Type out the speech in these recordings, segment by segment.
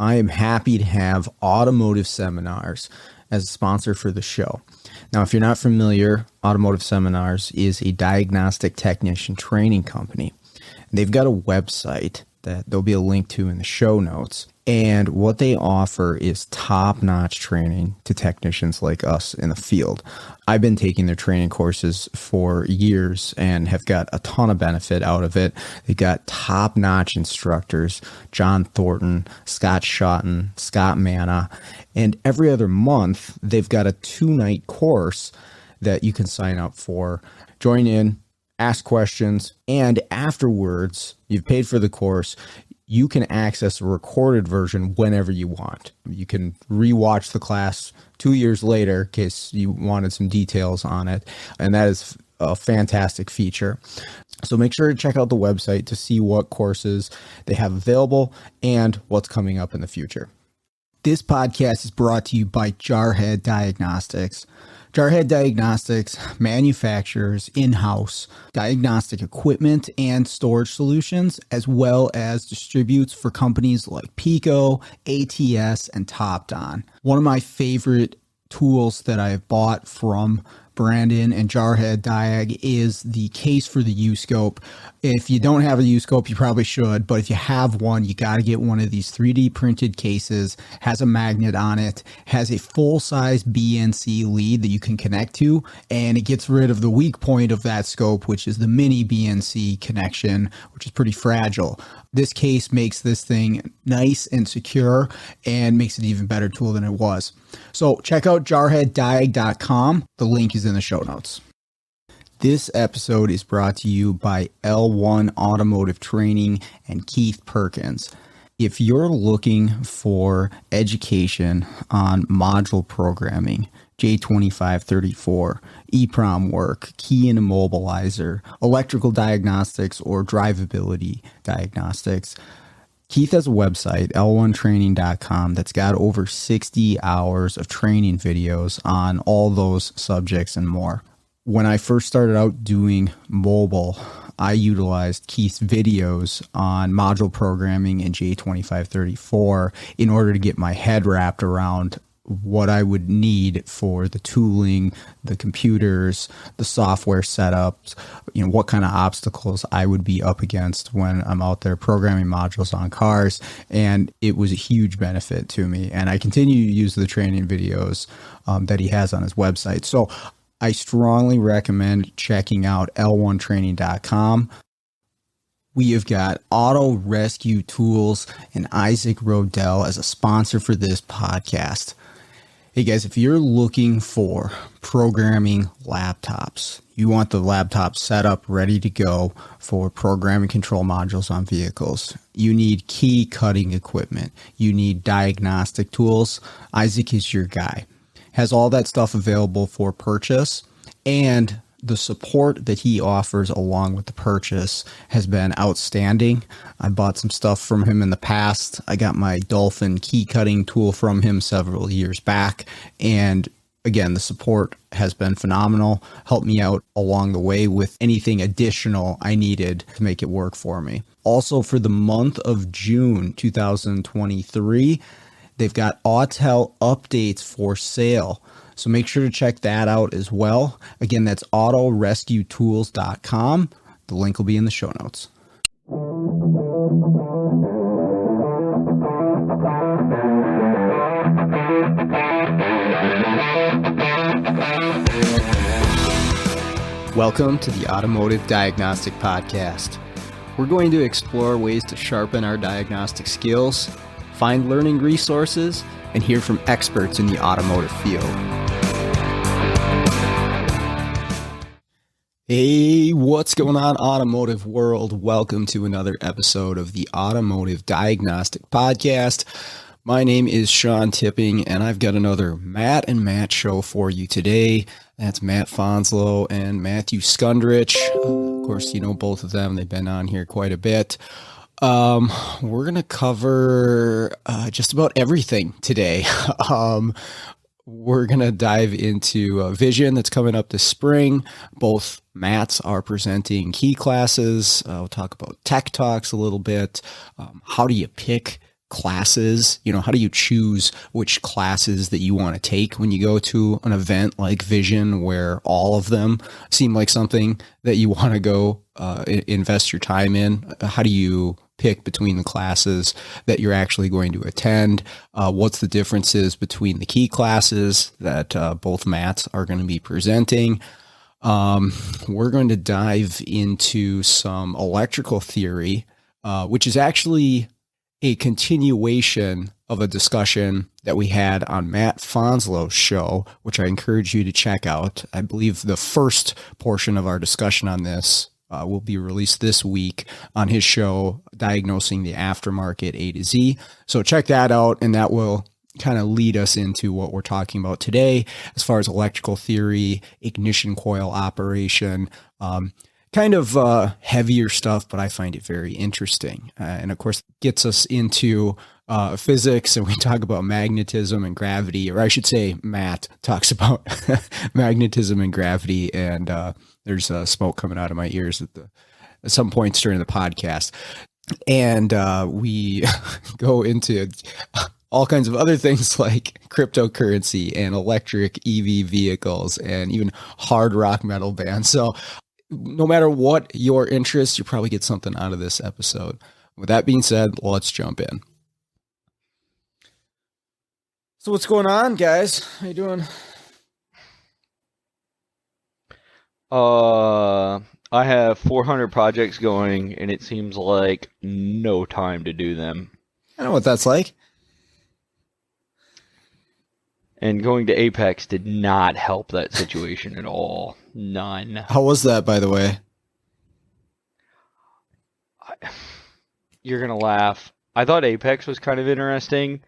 I am happy to have Automotive Seminars as a sponsor for the show. Now, if you're not familiar, Automotive Seminars is a diagnostic technician training company. They've got a website that there'll be a link to in the show notes. And what they offer is top-notch training to technicians like us in the field. I've been taking their training courses for years and have got a ton of benefit out of it. They've got top-notch instructors, John Thornton, Scott Shotton, Scott Manna, and every other month they've got a 2-night course that you can sign up for. Join in, ask questions, and afterwards, you've paid for the course, you can access a recorded version whenever you want. You can rewatch the class 2 years later in case you wanted some details on it, and that is a fantastic feature. So make sure to check out the website to see what courses they have available and what's coming up in the future. This podcast is brought to you by Jarhead Diagnostics. Jarhead Diagnostics manufactures in-house diagnostic equipment and storage solutions, as well as distributes for companies like Pico, ATS, and TopDon. One of my favorite tools that I've bought from Brandon and Jarhead Diag is the case for the U-Scope. If you don't have a U-Scope, you probably should, but if you have one, you got to get one of these 3D printed cases, has a magnet on it, has a full-size BNC lead that you can connect to, and it gets rid of the weak point of that scope, which is the mini BNC connection, which is pretty fragile. This case makes this thing nice and secure and makes it an even better tool than it was. So check out jarheaddiag.com. The link is in the show notes. This episode is brought to you by L1 Automotive Training and Keith Perkins. If you're looking for education on module programming, J2534, EEPROM work, key and immobilizer, electrical diagnostics, or drivability diagnostics, Keith has a website, l1training.com, that's got over 60 hours of training videos on all those subjects and more. When I first started out doing mobile, I utilized Keith's videos on module programming in J2534 in order to get my head wrapped around what I would need for the tooling, the computers, the software setups, what kind of obstacles I would be up against when I'm out there programming modules on cars. And it was a huge benefit to me. And I continue to use the training videos that he has on his website. So I strongly recommend checking out l1training.com. We have got Auto Rescue Tools and Isaac Rodell as a sponsor for this podcast. Hey guys, if you're looking for programming laptops, you want the laptop set up ready to go for programming control modules on vehicles, you need key cutting equipment, you need diagnostic tools, Isaac is your guy. Has all that stuff available for purchase, and the support that he offers along with the purchase has been outstanding. I bought some stuff from him in the past. I got my Dolphin key cutting tool from him several years back. And again, the support has been phenomenal. Helped me out along the way with anything additional I needed to make it work for me. Also, for the month of June 2023, they've got Autel updates for sale. So make sure to check that out as well. Again, that's autorescuetools.com. The link will be in the show notes. Welcome to the Automotive Diagnostic Podcast. We're going to explore ways to sharpen our diagnostic skills, find learning resources, and hear from experts in the automotive field. Hey, what's going on, automotive world? Welcome to another episode of the Automotive Diagnostic Podcast. My name is Sean Tipping, and I've got another Matt and Matt show for you today. That's Matt Fanslow and Matthew Skundrich. Of course, you know both of them. They've been on here quite a bit. We're going to cover just about everything today. We're going to dive into Vision that's coming up this spring. Both Matts are presenting key classes. We'll talk about Tech Talks a little bit. How do you pick classes? You know, how do you choose which classes that you want to take when you go to an event like Vision, where all of them seem like something that you want to go invest your time in? How do you pick between the classes that you're actually going to attend? What's the differences between the key classes that both Matts are going to be presenting? We're going to dive into some electrical theory, which is actually a continuation of a discussion that we had on Matt Fanslow's show, which I encourage you to check out. I believe the first portion of our discussion on this will be released this week on his show, Diagnosing the Aftermarket A to Z. So check that out, and that will kind of lead us into what we're talking about today as far as electrical theory, ignition coil operation, kind of heavier stuff, but I find it very interesting. And of course, gets us into physics, and we talk about magnetism and gravity, or I should say Matt talks about magnetism and gravity, and there's smoke coming out of my ears at some points during the podcast. And we go into all kinds of other things like cryptocurrency and electric EV vehicles and even hard rock metal bands. So no matter what your interest, you probably get something out of this episode. With that being said, let's jump in. So what's going on, guys? How you doing? I have 400 projects going, and it seems like no time to do them. I know what that's like. And going to Apex did not help that situation at all. None. How was that, by the way? You're going to laugh. I thought Apex was kind of interesting.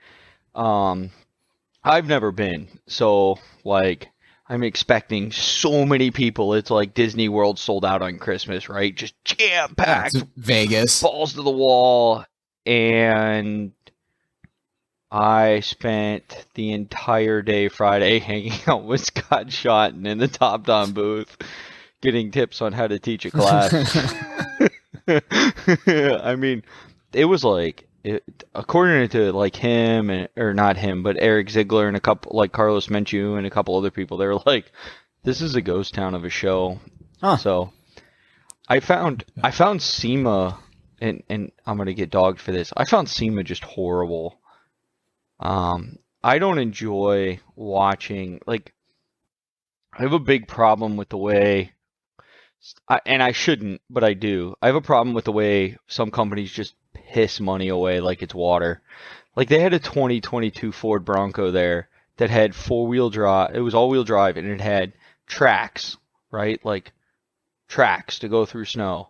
I've never been. So, like, I'm expecting so many people. It's like Disney World sold out on Christmas, right? Just jam-packed. Vegas. Balls to the wall. And I spent the entire day Friday hanging out with Scott Schotten in the Top Down booth, getting tips on how to teach a class. I mean, it was like, according to like him, or not him, but Eric Ziegler and a couple, like Carlos Menchu and a couple other people, they were like, this is a ghost town of a show. Huh. So I found SEMA, and I'm going to get dogged for this. I found SEMA just horrible. I don't enjoy watching, like, I have a big problem with the way, and I shouldn't, but I do. I have a problem with the way some companies just piss money away like it's water. Like, they had a 2022 Ford Bronco there that had four-wheel drive. It was all-wheel drive, and it had tracks, right? Like, tracks to go through snow.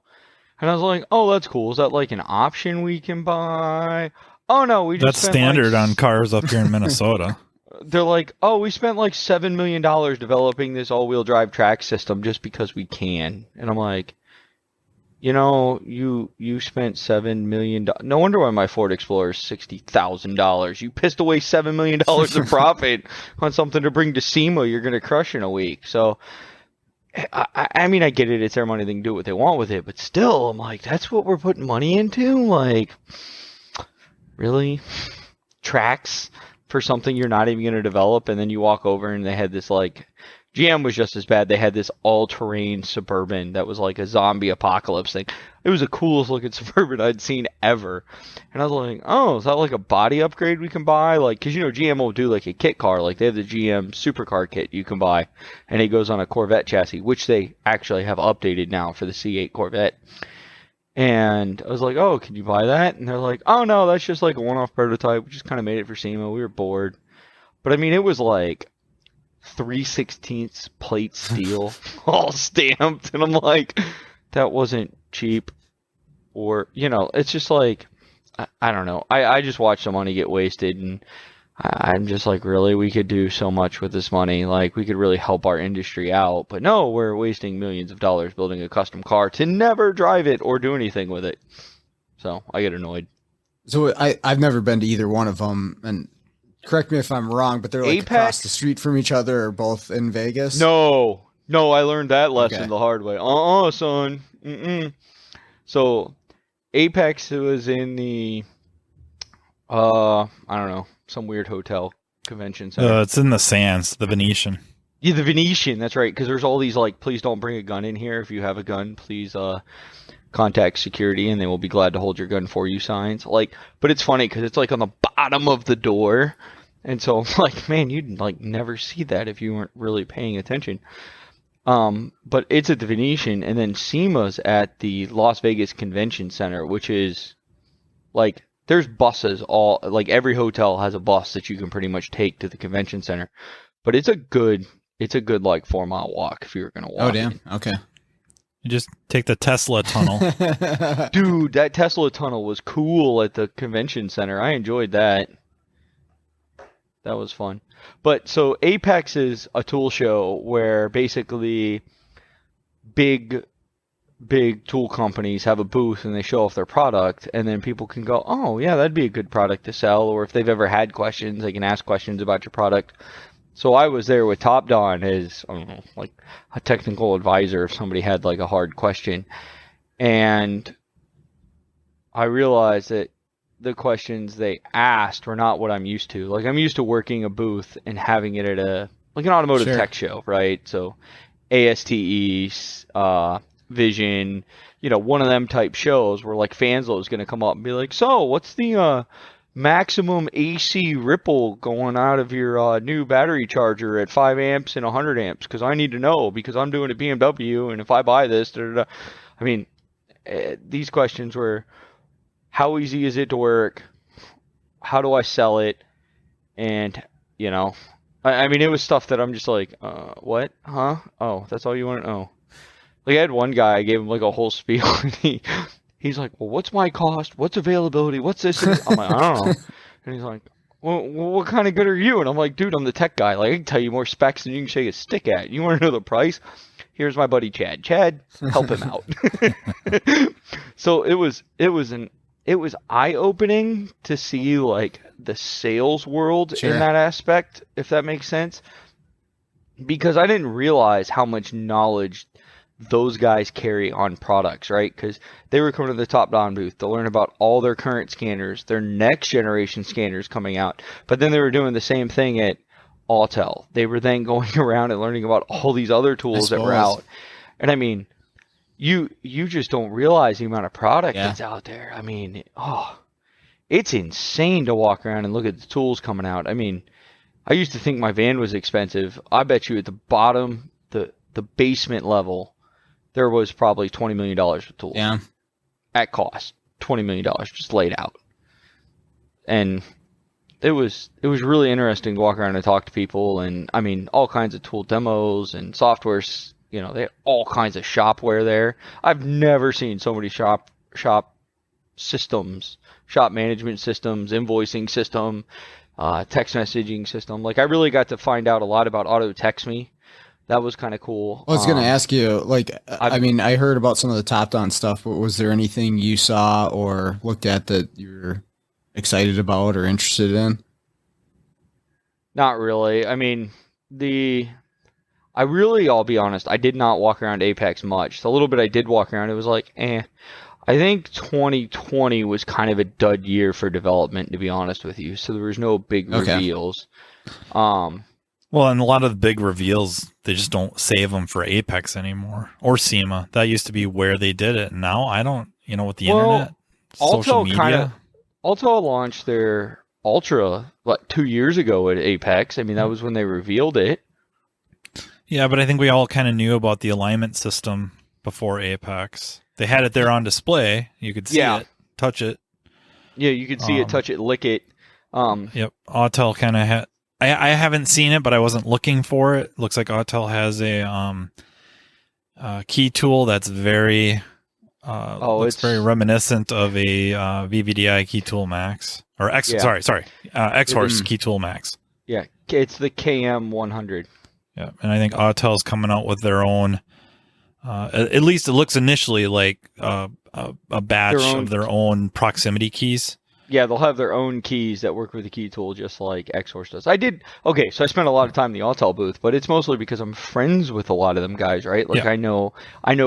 And I was like, oh, that's cool. Is that like an option we can buy? Oh, no, we just That's standard on cars up here in Minnesota. They're like, oh, we spent like $7 million developing this all-wheel drive track system just because we can. And I'm like, you know, you spent $7 million. No wonder why my Ford Explorer is $60,000. You pissed away $7 million of profit on something to bring to SEMA you're going to crush in a week. So, I mean, I get it. It's their money. They can do what they want with it. But still, I'm like, that's what we're putting money into? Like, really? Tracks for something you're not even going to develop, and then you walk over and they had this, like, GM was just as bad. They had this all-terrain Suburban that was like a zombie apocalypse thing. It was the coolest looking Suburban I'd seen ever. And I was like, oh, is that like a body upgrade we can buy? Like, because, you know, GM will do like a kit car. Like, they have the GM supercar kit you can buy, and it goes on a Corvette chassis, which they actually have updated now for the C8 Corvette. And I was like, oh, can you buy that? And they're like, oh, no, that's just like a one-off prototype. We just kind of made it for SEMA. We were bored. But, I mean, it was like 3/16 plate steel, all stamped. And I'm like, that wasn't cheap. Or, you know, it's just like, I don't know. I just watched the money get wasted. And I'm just like, really? We could do so much with this money. Like, we could really help our industry out. But no, we're wasting millions of dollars building a custom car to never drive it or do anything with it. So I get annoyed. So I've never been to either one of them. And correct me if I'm wrong, but they're like Apex? Across the street from each other, or both in Vegas? No, I learned that lesson the hard way. Son. Mm-mm. So Apex was in the I don't know, some weird hotel convention center. It's in the Sands, the Venetian. Yeah, the Venetian. That's right. Because there's all these like, please don't bring a gun in here. If you have a gun, please contact security, and they will be glad to hold your gun for you signs. Like, but it's funny because it's like on the bottom of the door, and so I'm like, man, you'd like never see that if you weren't really paying attention. But it's at the Venetian, and then SEMA's at the Las Vegas Convention Center, which is like there's buses all like every hotel has a bus that you can pretty much take to the convention center. But it's a good like 4 mile walk if you were gonna walk. Oh damn. Okay. You just take the Tesla tunnel. Dude, that Tesla tunnel was cool at the convention center. I enjoyed that. That was fun. But so Apex is a tool show where basically big tool companies have a booth and they show off their product, and then people can go, oh yeah, that'd be a good product to sell. Or if they've ever had questions, they can ask questions about your product. So I was there with Top Don as, I don't know, like a technical advisor if somebody had like a hard question. And I realized that the questions they asked were not what I'm used to. Like I'm used to working a booth and having it at a, like an automotive tech show, right? So ASTE, Vision, you know, one of them type shows where like Fanslow is going to come up and be like, so what's the maximum AC ripple going out of your new battery charger at 5 amps and 100 amps? Because I need to know, because I'm doing a BMW, and if I buy this, da, da, da. I mean, these questions were, how easy is it to work? How do I sell it? And, you know, I mean, it was stuff that I'm just like, what? Huh? Oh, that's all you want to know? Like, I had one guy, I gave him like a whole spiel, and he's like, well, what's my cost? What's availability? What's this? I'm like, I don't know. And he's like, well, what kind of good are you? And I'm like, dude, I'm the tech guy. Like, I can tell you more specs than you can shake a stick at. You want to know the price? Here's my buddy Chad. Chad, help him out. So it was eye-opening to see like the sales world in that aspect, if that makes sense. Because I didn't realize how much knowledge those guys carry on products, right? Because they were coming to the Top Don booth to learn about all their current scanners, their next generation scanners coming out. But then they were doing the same thing at Autel. They were then going around and learning about all these other tools that were out. And I mean, you just don't realize the amount of product that's out there. I mean, it's insane to walk around and look at the tools coming out. I mean, I used to think my van was expensive. I bet you at the bottom, the basement level, there was probably $20 million of tools. Yeah. At cost. $20 million just laid out. And it was really interesting to walk around and talk to people, and I mean, all kinds of tool demos and softwares. You know, they had all kinds of shopware there. I've never seen so many shop systems, shop management systems, invoicing system, text messaging system. Like, I really got to find out a lot about Auto Text Me. That was kind of cool. I was going to ask you, like, I mean, I heard about some of the Top Don stuff, but was there anything you saw or looked at that you're excited about or interested in? Not really. I mean, I'll be honest, I did not walk around Apex much. The little bit I did walk around, it was like, I think 2020 was kind of a dud year for development, to be honest with you. So there was no big reveals. Well, and a lot of the big reveals, they just don't save them for Apex anymore or SEMA. That used to be where they did it. Now I don't, with the internet, social media. Autel launched their Ultra like 2 years ago at Apex. I mean, that was when they revealed it. Yeah, but I think we all kind of knew about the alignment system before Apex. They had it there on display. You could see it, touch it. Yeah, you could see it, touch it, lick it. Yep. Autel kind of had. I haven't seen it, but I wasn't looking for it. Looks like Autel has a key tool that's very it's very reminiscent of a VVDI Key Tool Max or X-Horse Key Tool Max. Yeah, it's the KM100. Yeah, and I think Autel's coming out with their own. At least it looks initially like a batch of their own proximity keys. Yeah, they'll have their own keys that work with the key tool, just like X-Horse does. So I spent a lot of time in the Autel booth, but it's mostly because I'm friends with a lot of them guys, right? Like, I know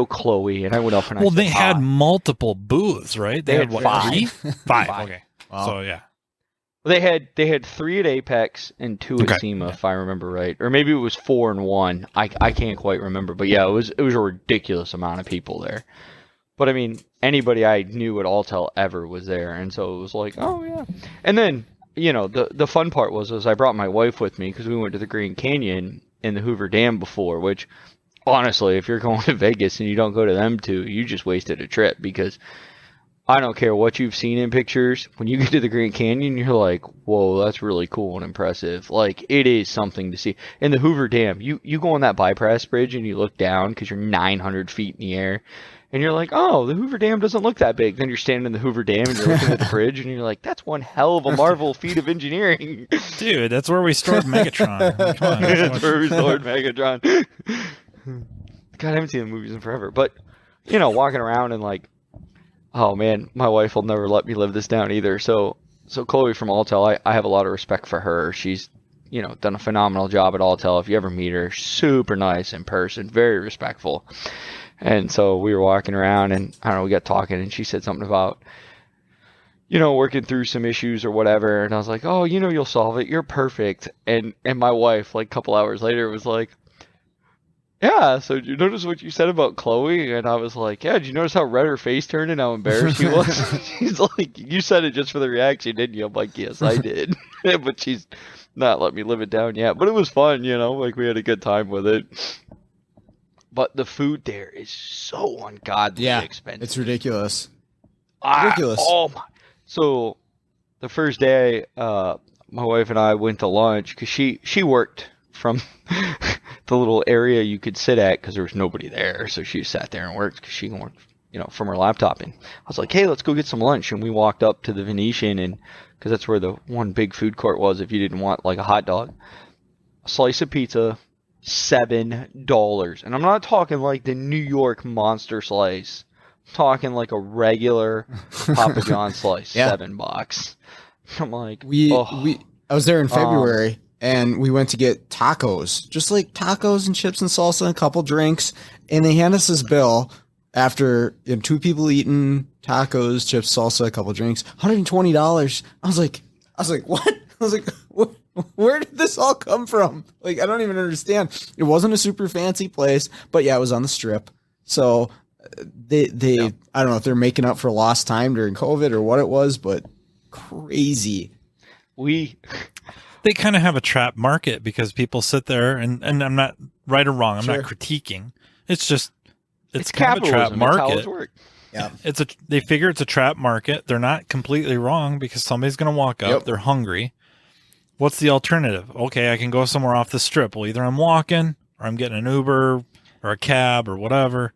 Chloe, and I went up and they had multiple booths, right? They had what, five. Five. Okay. Wow. So, yeah. They had 3 at Apex and 2 at SEMA, if I remember right, or maybe it was 4 and 1. I can't quite remember, but yeah, it was a ridiculous amount of people there. But I mean, anybody I knew at Alltel ever was there, and so it was like, oh yeah. And then the fun part was I brought my wife with me because we went to the Grand Canyon and the Hoover Dam before, which honestly, if you're going to Vegas and you don't go to them two, you just wasted a trip because. I don't care what you've seen in pictures. When you get to the Grand Canyon, you're like, whoa, that's really cool and impressive. Like, it is something to see. And the Hoover Dam, you go on that bypass bridge and you look down because you're 900 feet in the air. And you're like, oh, the Hoover Dam doesn't look that big. Then you're standing in the Hoover Dam and you're looking at the bridge and you're like, that's one hell of a marvel feat of engineering. Dude, that's where we stored Megatron. Come on. That's where we stored Megatron. God, I haven't seen the movies in forever. But, walking around and like, oh man, my wife will never let me live this down either. So Chloe from Alltel, I have a lot of respect for her. She's, done a phenomenal job at Alltel. If you ever meet her, super nice in person, very respectful. And so we were walking around and I don't know, we got talking and she said something about, working through some issues or whatever. And I was like, oh, you'll solve it. You're perfect. And my wife, like a couple hours later, was like, yeah, so did you notice what you said about Chloe? And I was like, yeah, did you notice how red her face turned and how embarrassed she was? She's like, you said it just for the reaction, didn't you? I'm like, yes, I did. But she's not let me live it down yet. But it was fun, like we had a good time with it. But the food there is so ungodly expensive. It's ridiculous. Oh my. So the first day, my wife and I went to lunch because she worked from the little area you could sit at because there was nobody there. So she sat there and worked because she worked, from her laptop. And I was like, hey, let's go get some lunch. And we walked up to the Venetian, and because that's where the one big food court was if you didn't want like a hot dog. A slice of pizza, $7. And I'm not talking like the New York monster slice. I'm talking like a regular Papa John slice, $7. I'm like, I was there in February. And we went to get tacos, just like tacos and chips and salsa and a couple drinks. And they hand us this bill after 2 people eating tacos, chips, salsa, a couple drinks, $120. I was like, what? I was like, what? Where did this all come from? Like, I don't even understand. It wasn't a super fancy place, but yeah, it was on the Strip. So they I don't know if they're making up for lost time during COVID or what it was, but crazy. They kind of have a trap market because people sit there and I'm not right or wrong. I'm not critiquing. It's just, it's kind of a trap market. Yeah. They figure it's a trap market. They're not completely wrong because somebody's going to walk up. Yep. They're hungry. What's the alternative? Okay, I can go somewhere off the Strip. Well, either I'm walking or I'm getting an Uber or a cab or whatever,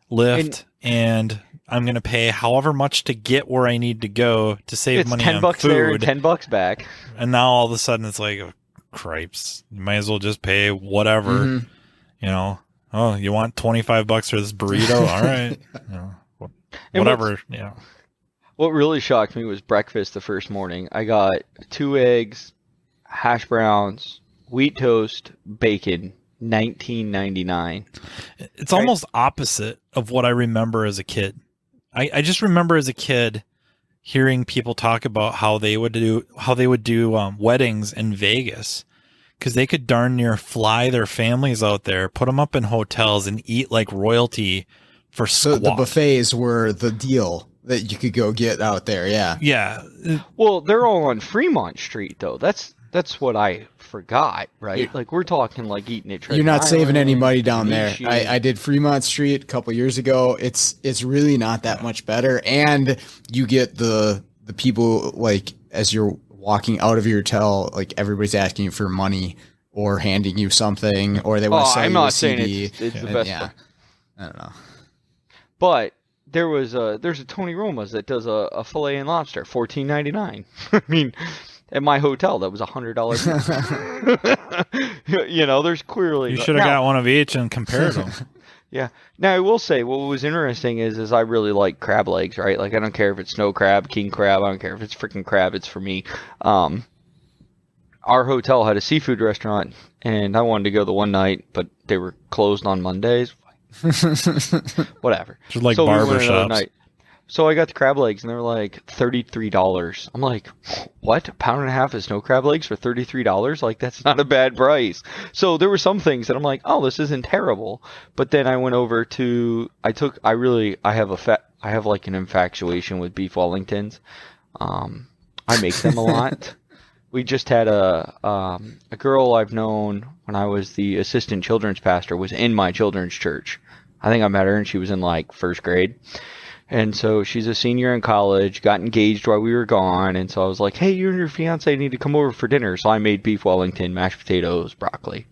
Lyft, and I'm going to pay however much to get where I need to go to save money on food. It's $10 there and $10 back. And now all of a sudden it's like, oh, cripes. You might as well just pay whatever, Oh, you want $25 for this burrito? All right. Whatever. What really shocked me was breakfast the first morning. I got 2 eggs, hash browns, wheat toast, bacon, $19.99. It's almost opposite of what I remember as a kid. I just remember as a kid hearing people talk about how they would do weddings in Vegas because they could darn near fly their families out there, put them up in hotels, and eat like royalty for squat. So the buffets were the deal that you could go get out there. Yeah. Yeah. Well, they're all on Fremont Street though. That's what I forgot, right? Like we're talking like eating at Treasure You're not Island, saving any money down there. I did Fremont Street a couple years ago. It's really not that much better, and you get the people like as you're walking out of your hotel, like everybody's asking you for money or handing you something, or they want to sell you a CD. It's the best. Yeah, I don't know, but there's a Tony Roma's that does a fillet and lobster, $14.99. I mean. At my hotel, that was $100. There's clearly... You should have got one of each and compared them. Yeah. Now, I will say, what was interesting is I really like crab legs, right? Like, I don't care if it's snow crab, king crab. I don't care if it's freaking crab. It's for me. Our hotel had a seafood restaurant, and I wanted to go the one night, but they were closed on Mondays. Whatever. Just like barber shops. So I got the crab legs, and they were like $33. I'm like, what? A pound and a half of snow crab legs for $33? Like, that's not a bad price. So there were some things that I'm like, oh, this isn't terrible. But then I went over to, I have like an infatuation with beef Wellingtons. I make them a lot. We just had a girl I've known when I was the assistant children's pastor was in my children's church. I think I met her and she was in like first grade. And so she's a senior in college, got engaged while we were gone. And so I was like, hey, you and your fiance need to come over for dinner. So I made beef Wellington, mashed potatoes, broccoli.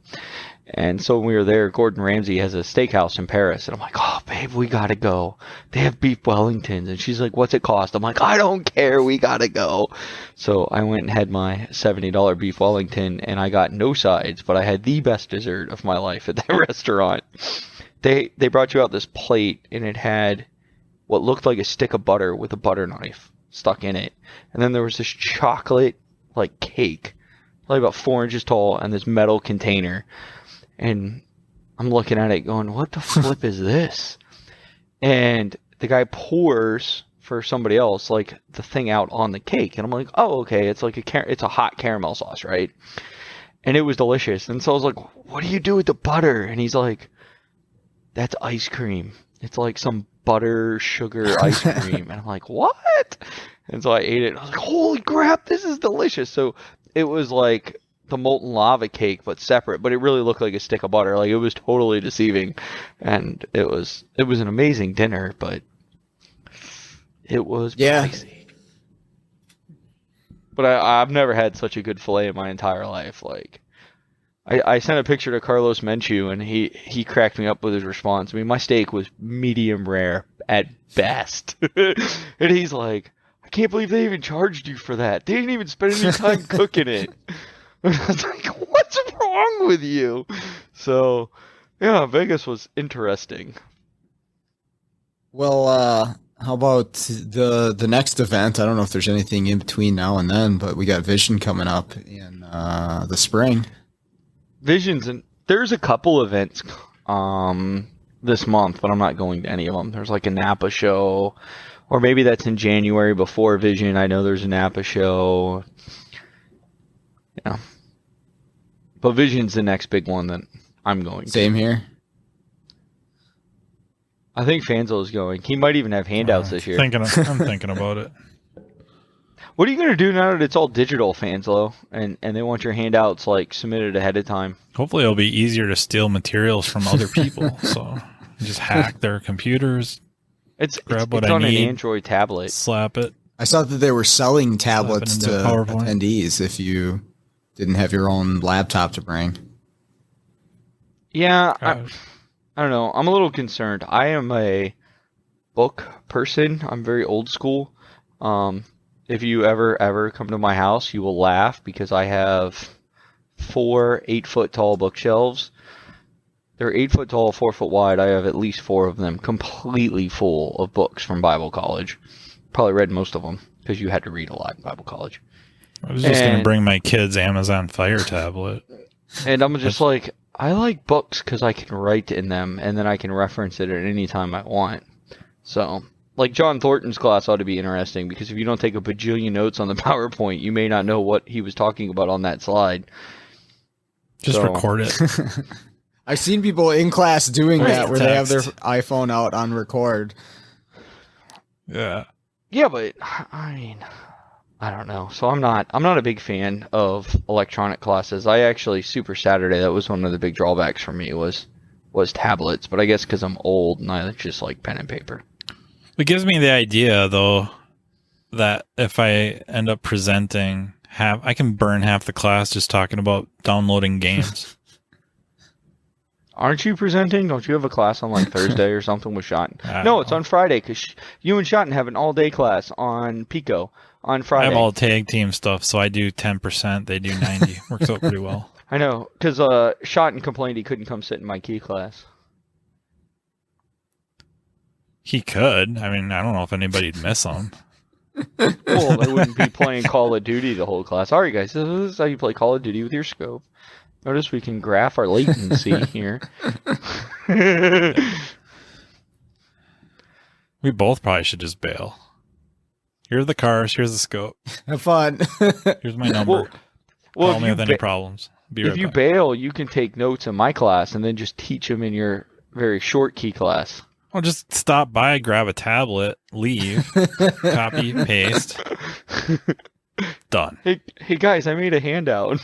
And so when we were there, Gordon Ramsay has a steakhouse in Paris. And I'm like, oh, babe, we got to go. They have beef Wellingtons. And she's like, what's it cost? I'm like, I don't care. We got to go. So I went and had my $70 beef Wellington, and I got no sides, but I had the best dessert of my life at that restaurant. They brought you out this plate, and it had what looked like a stick of butter with a butter knife stuck in it. And then there was this chocolate, like, cake, like about 4 inches tall, and this metal container. And I'm looking at it going, what the flip is this? And the guy pours for somebody else, like, the thing out on the cake. And I'm like, oh, okay, it's like it's a hot caramel sauce, right? And it was delicious. And so I was like, what do you do with the butter? And he's like, that's ice cream. It's like some butter sugar ice cream. And I'm like, what? And so I ate it. And I was like, holy crap, this is delicious. So it was like the molten lava cake, but separate. But it really looked like a stick of butter. Like, it was totally deceiving. And it was an amazing dinner, but it was pricey. But I've never had such a good filet in my entire life. Like, I sent a picture to Carlos Menchu, and he cracked me up with his response. I mean, my steak was medium rare at best. And he's like, I can't believe they even charged you for that. They didn't even spend any time cooking it. And I was like, what's wrong with you? So, yeah, Vegas was interesting. Well, how about the next event? I don't know if there's anything in between now and then, but we got Vision coming up in the spring. Visions, and there's a couple events this month, but I'm not going to any of them. There's like a Napa show, or maybe that's in January before Vision. I know there's a Napa show. Yeah. But Vision's the next big one that I'm going to. Same here. I think Fanslow is going. He might even have handouts this year. I'm thinking about it. What are you going to do now that it's all digital, Fanslow, and they want your handouts like submitted ahead of time? Hopefully it'll be easier to steal materials from other people. So just hack their computers. It's on an Android tablet. Slap it. I saw that they were selling tablets to PowerPoint attendees if you didn't have your own laptop to bring. Yeah, I don't know. I'm a little concerned. I am a book person. I'm very old school. If you ever come to my house, you will laugh because I have 4 8-foot tall bookshelves. They're 8 foot tall, 4 foot wide. I have at least 4 of them completely full of books from Bible college. Probably read most of them because you had to read a lot in Bible college. I was just going to bring my kids' Amazon Fire tablet. And I'm just like, I like books because I can write in them and then I can reference it at any time I want. So, like, John Thornton's class ought to be interesting because if you don't take a bajillion notes on the PowerPoint, you may not know what he was talking about on that slide. Just record it. I've seen people in class doing that where they have their iPhone out on record. Yeah. Yeah, but I mean, I don't know. So I'm not a big fan of electronic classes. I actually, Super Saturday, that was one of the big drawbacks for me was tablets, but I guess because I'm old and I just like pen and paper. It gives me the idea, though, that if I end up presenting, I can burn half the class just talking about downloading games. Aren't you presenting? Don't you have a class on like Thursday or something with Shotten? No, it's on Friday because you and Shotten have an all-day class on Pico on Friday. I have all tag team stuff, so I do 10%. They do 90. Works out pretty well. I know, because Shotten complained he couldn't come sit in my key class. He could. I mean, I don't know if anybody'd miss him. Well, they wouldn't be playing Call of Duty the whole class. All right, guys, this is how you play Call of Duty with your scope. Notice we can graph our latency here. We both probably should just bail. Here are the cars. Here's the scope. Have fun. Here's my number. Well, Call me with any problems. If you bail, you can take notes in my class and then just teach them in your very short key class. I'll just stop by, grab a tablet, leave, copy, paste. Done. Hey guys, I made a handout.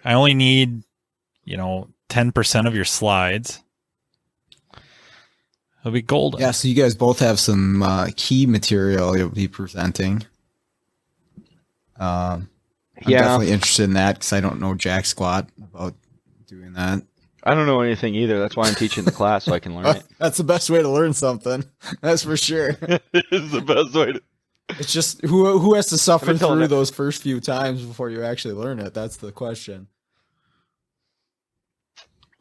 I only need, 10% of your slides. It'll be golden. Yeah, so you guys both have some key material you'll be presenting. I'm definitely interested in that because I don't know jack squat about doing that. I don't know anything either. That's why I'm teaching the class so I can learn it. That's the best way to learn something. That's for sure. It is the best way to. It's just who has to suffer through those first few times before you actually learn it? That's the question.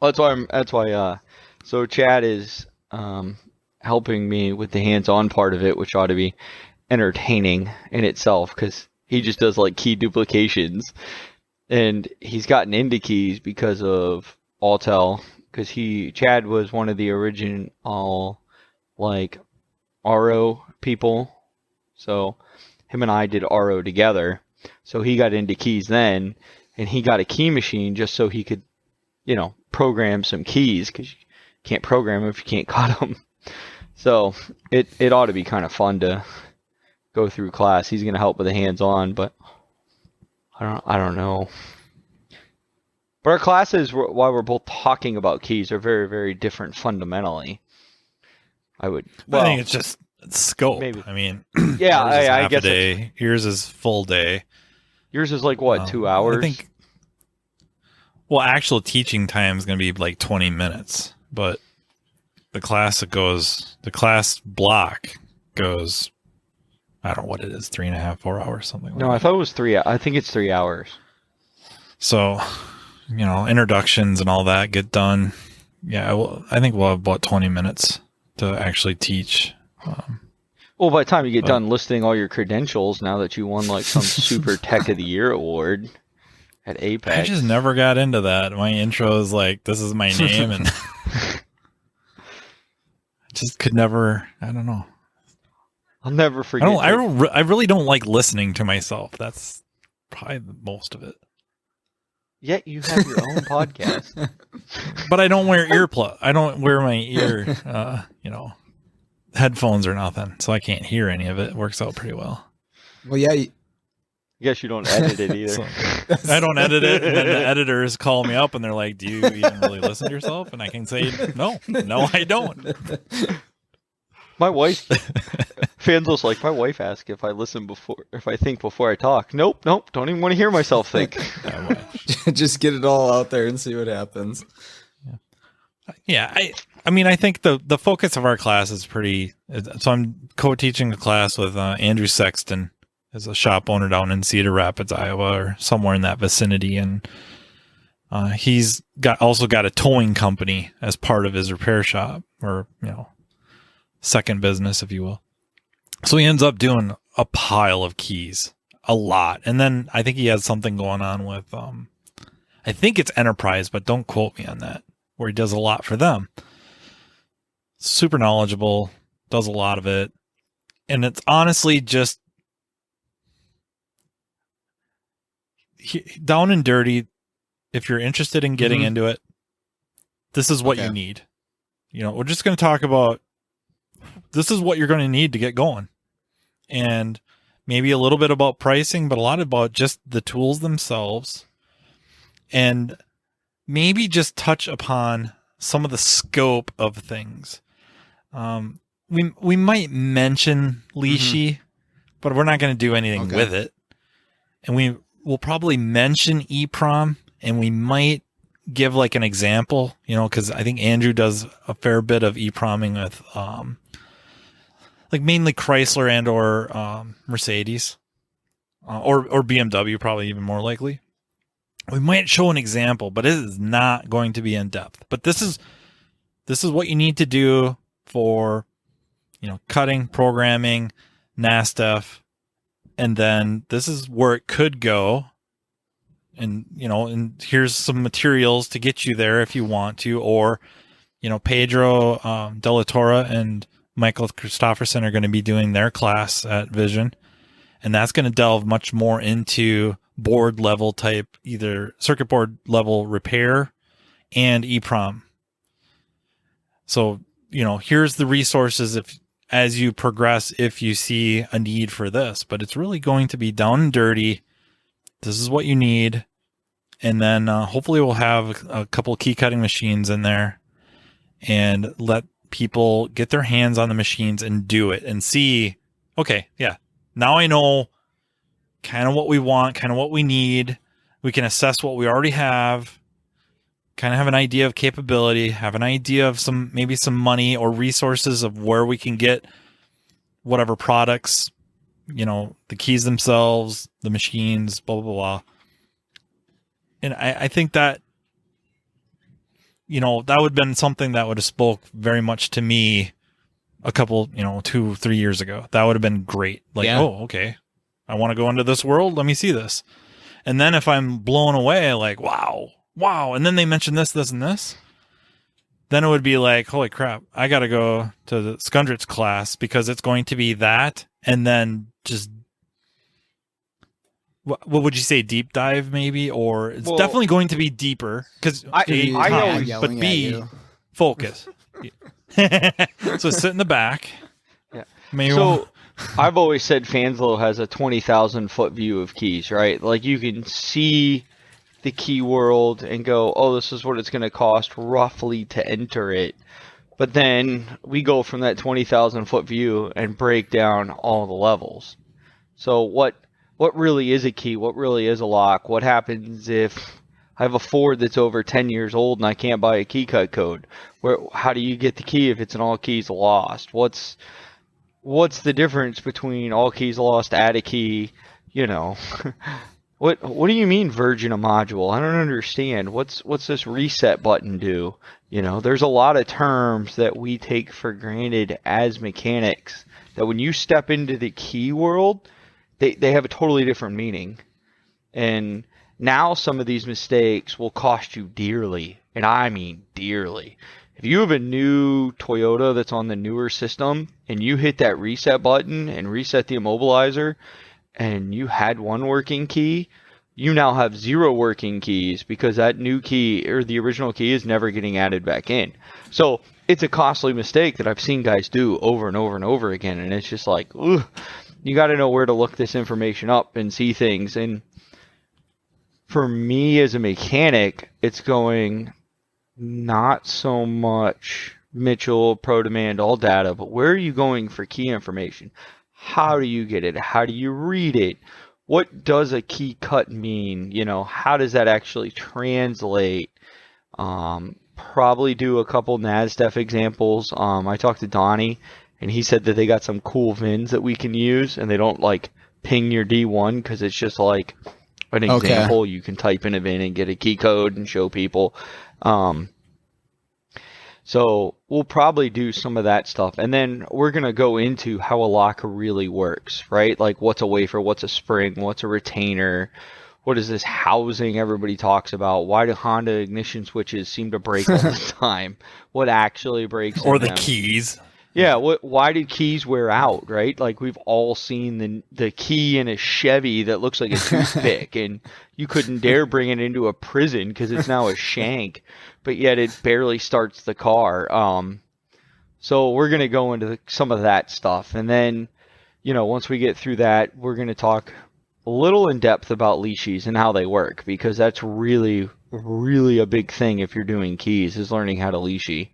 Well, that's why. So Chad is helping me with the hands-on part of it, which ought to be entertaining in itself because he just does like key duplications, and he's gotten into keys because of Autel, because Chad was one of the original like RO people, so him and I did RO together. So he got into keys then, and he got a key machine just so he could, program some keys because you can't program them if you can't cut them. So it ought to be kind of fun to go through class. He's going to help with the hands-on, but I don't know. But our classes, while we're both talking about keys, are very, very different fundamentally. I think it's just scope. Maybe. I mean, yeah, I guess a day. Yours is full day. Yours is like what, 2 hours? I think. Well, actual teaching time is going to be like 20 minutes, but the class block goes, I don't know what it is, 3.5, 4 hours, something like that. No, I thought it was 3. I think it's 3 hours. So, introductions and all that get done. Yeah, I think we'll have about 20 minutes to actually teach. Well, by the time you get done listing all your credentials, now that you won like some Super Tech of the Year award at Apex. I just never got into that. My intro is like, this is my name, and I just could never, I don't know. I'll never forget. I really don't like listening to myself. That's probably most of it. Yet you have your own podcast. But I don't wear earplug. I don't wear my ear, headphones or nothing, so I can't hear any of it. It works out pretty well. Well, yeah. I guess you don't edit it either. So, I don't edit it, and then the editors call me up and they're like, "Do you even really listen to yourself?" And I can say, "No, I don't." My wife, Fanslow's like, my wife asked if I think before I talk. Nope, don't even want to hear myself think. Just get it all out there and see what happens. Yeah, I mean, I think the focus of our class is pretty. So I'm co-teaching a class with Andrew Sexton, as a shop owner down in Cedar Rapids, Iowa, or somewhere in that vicinity, and he's also got a towing company as part of his repair shop, or second business, if you will. So he ends up doing a pile of keys, a lot, and then I think he has something going on with I think it's Enterprise, but don't quote me on that, where he does a lot for them. Super knowledgeable, does a lot of it, and it's honestly just down and dirty. If you're interested in getting into it, this is what you need. We're just going to talk about, this is what you're going to need to get going, and maybe a little bit about pricing, but a lot about just the tools themselves, and maybe just touch upon some of the scope of things. We might mention Lishi, but we're not going to do anything with it. And we'll probably mention EPROM, and we might give like an example, because I think Andrew does a fair bit of EPROMing with like mainly Chrysler and or Mercedes, or BMW, probably even more likely. We might show an example, but it is not going to be in depth. But this is what you need to do for, cutting, programming, NASTF, and then this is where it could go. And, and here's some materials to get you there if you want to, or, Pedro de la Torre and Michael Christofferson are going to be doing their class at Vision. And that's going to delve much more into board level type, either circuit board level repair and EEPROM. So, here's the resources as you progress, if you see a need for this, but it's really going to be down and dirty. This is what you need. And then hopefully we'll have a couple key cutting machines in there and let people get their hands on the machines and do it and see, okay, yeah, now I know kind of what we want, kind of what we need. We can assess what we already have, kind of have an idea of capability, have an idea of maybe some money or resources of where we can get whatever products, the keys themselves, the machines, blah, blah, blah. And I think that, that would have been something that would have spoke very much to me a couple, 2-3 years ago. That would have been great. Like, oh, okay, I want to go into this world. Let me see this. And then if I'm blown away, like, wow. And then they mention this, and this, then it would be like, holy crap, I got to go to the Skundrich class because it's going to be that. And then just, what would you say, deep dive maybe? Or it's definitely going to be deeper because but B, focus. So sit in the back. Yeah. So I've always said Fanslow has a 20,000 foot view of keys, right? Like you can see the key world and go, oh, this is what it's going to cost roughly to enter it. But then we go from that 20,000 foot view and break down all the levels. So what really is a key? What really is a lock? What happens if I have a Ford that's over 10 years old and I can't buy a key cut code? How do you get the key if it's an all keys lost? What's the difference between all keys lost, add a key, What do you mean virgin a module? I don't understand. What's this reset button do? There's a lot of terms that we take for granted as mechanics that when you step into the key world, they have a totally different meaning. And now some of these mistakes will cost you dearly, and I mean dearly. If you have a new Toyota that's on the newer system and you hit that reset button and reset the immobilizer and you had one working key, you now have 0 working keys because that new key or the original key is never getting added back in. So it's a costly mistake that I've seen guys do over and over and over again. And it's just like, ugh, you got to know where to look this information up and see things. And for me as a mechanic, it's going not so much Mitchell, Pro Demand, all data, but where are you going for key information? How do you get it? How do you read it? What does a key cut mean? How does that actually translate? Probably do a couple NASDEF examples. I talked to Donnie, and he said that they got some cool VINs that we can use, and they don't like ping your D1 because it's just like an example. You can type in a VIN and get a key code and show people. So we'll probably do some of that stuff. And then we're going to go into how a lock really works, right? Like what's a wafer, what's a spring, what's a retainer, what is this housing everybody talks about? Why do Honda ignition switches seem to break all the time? What actually breaks or in the them? Keys. Yeah, why did keys wear out, right? Like we've all seen the key in a Chevy that looks like a toothpick, and you couldn't dare bring it into a prison because it's now a shank, but yet it barely starts the car. So we're going to go into some of that stuff. And then, once we get through that, we're going to talk a little in depth about leashes and how they work, because that's really, really a big thing if you're doing keys, is learning how to leashy.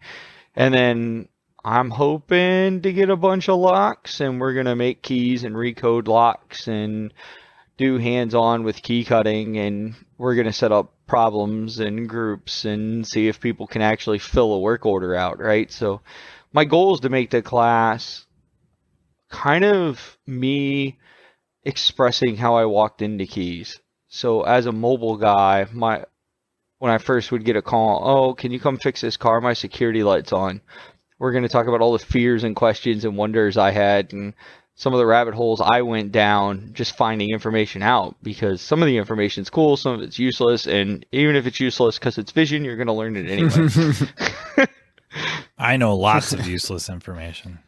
And then I'm hoping to get a bunch of locks, and we're going to make keys and recode locks and do hands-on with key cutting, and we're going to set up problems and groups and see if people can actually fill a work order out, right? So my goal is to make the class kind of me expressing how I walked into keys. So as a mobile guy, when I first would get a call, oh, can you come fix this car? My security light's on. We're going to talk about all the fears and questions and wonders I had and some of the rabbit holes I went down just finding information out, because some of the information's cool, some of it's useless, and even if it's useless because it's vision, you're going to learn it anyway. I know lots of useless information.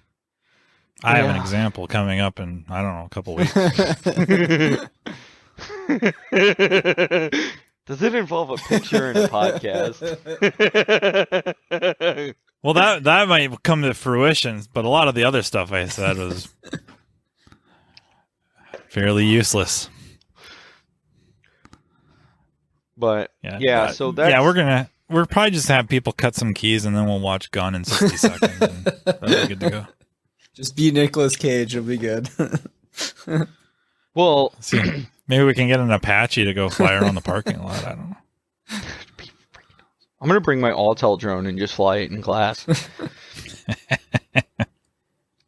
I have an example coming up in, I don't know, a couple weeks. Does it involve a picture in a podcast? Well, that might come to fruition, but a lot of the other stuff I said was fairly useless. But so that's... we'll probably just have people cut some keys and then we'll watch Gun in 60 seconds and that'll be good to go. Just be Nicolas Cage, it'll be good. Well, see, maybe we can get an Apache to go fly around the parking lot. I don't know. I'm going to bring my Autel drone and just fly it in class.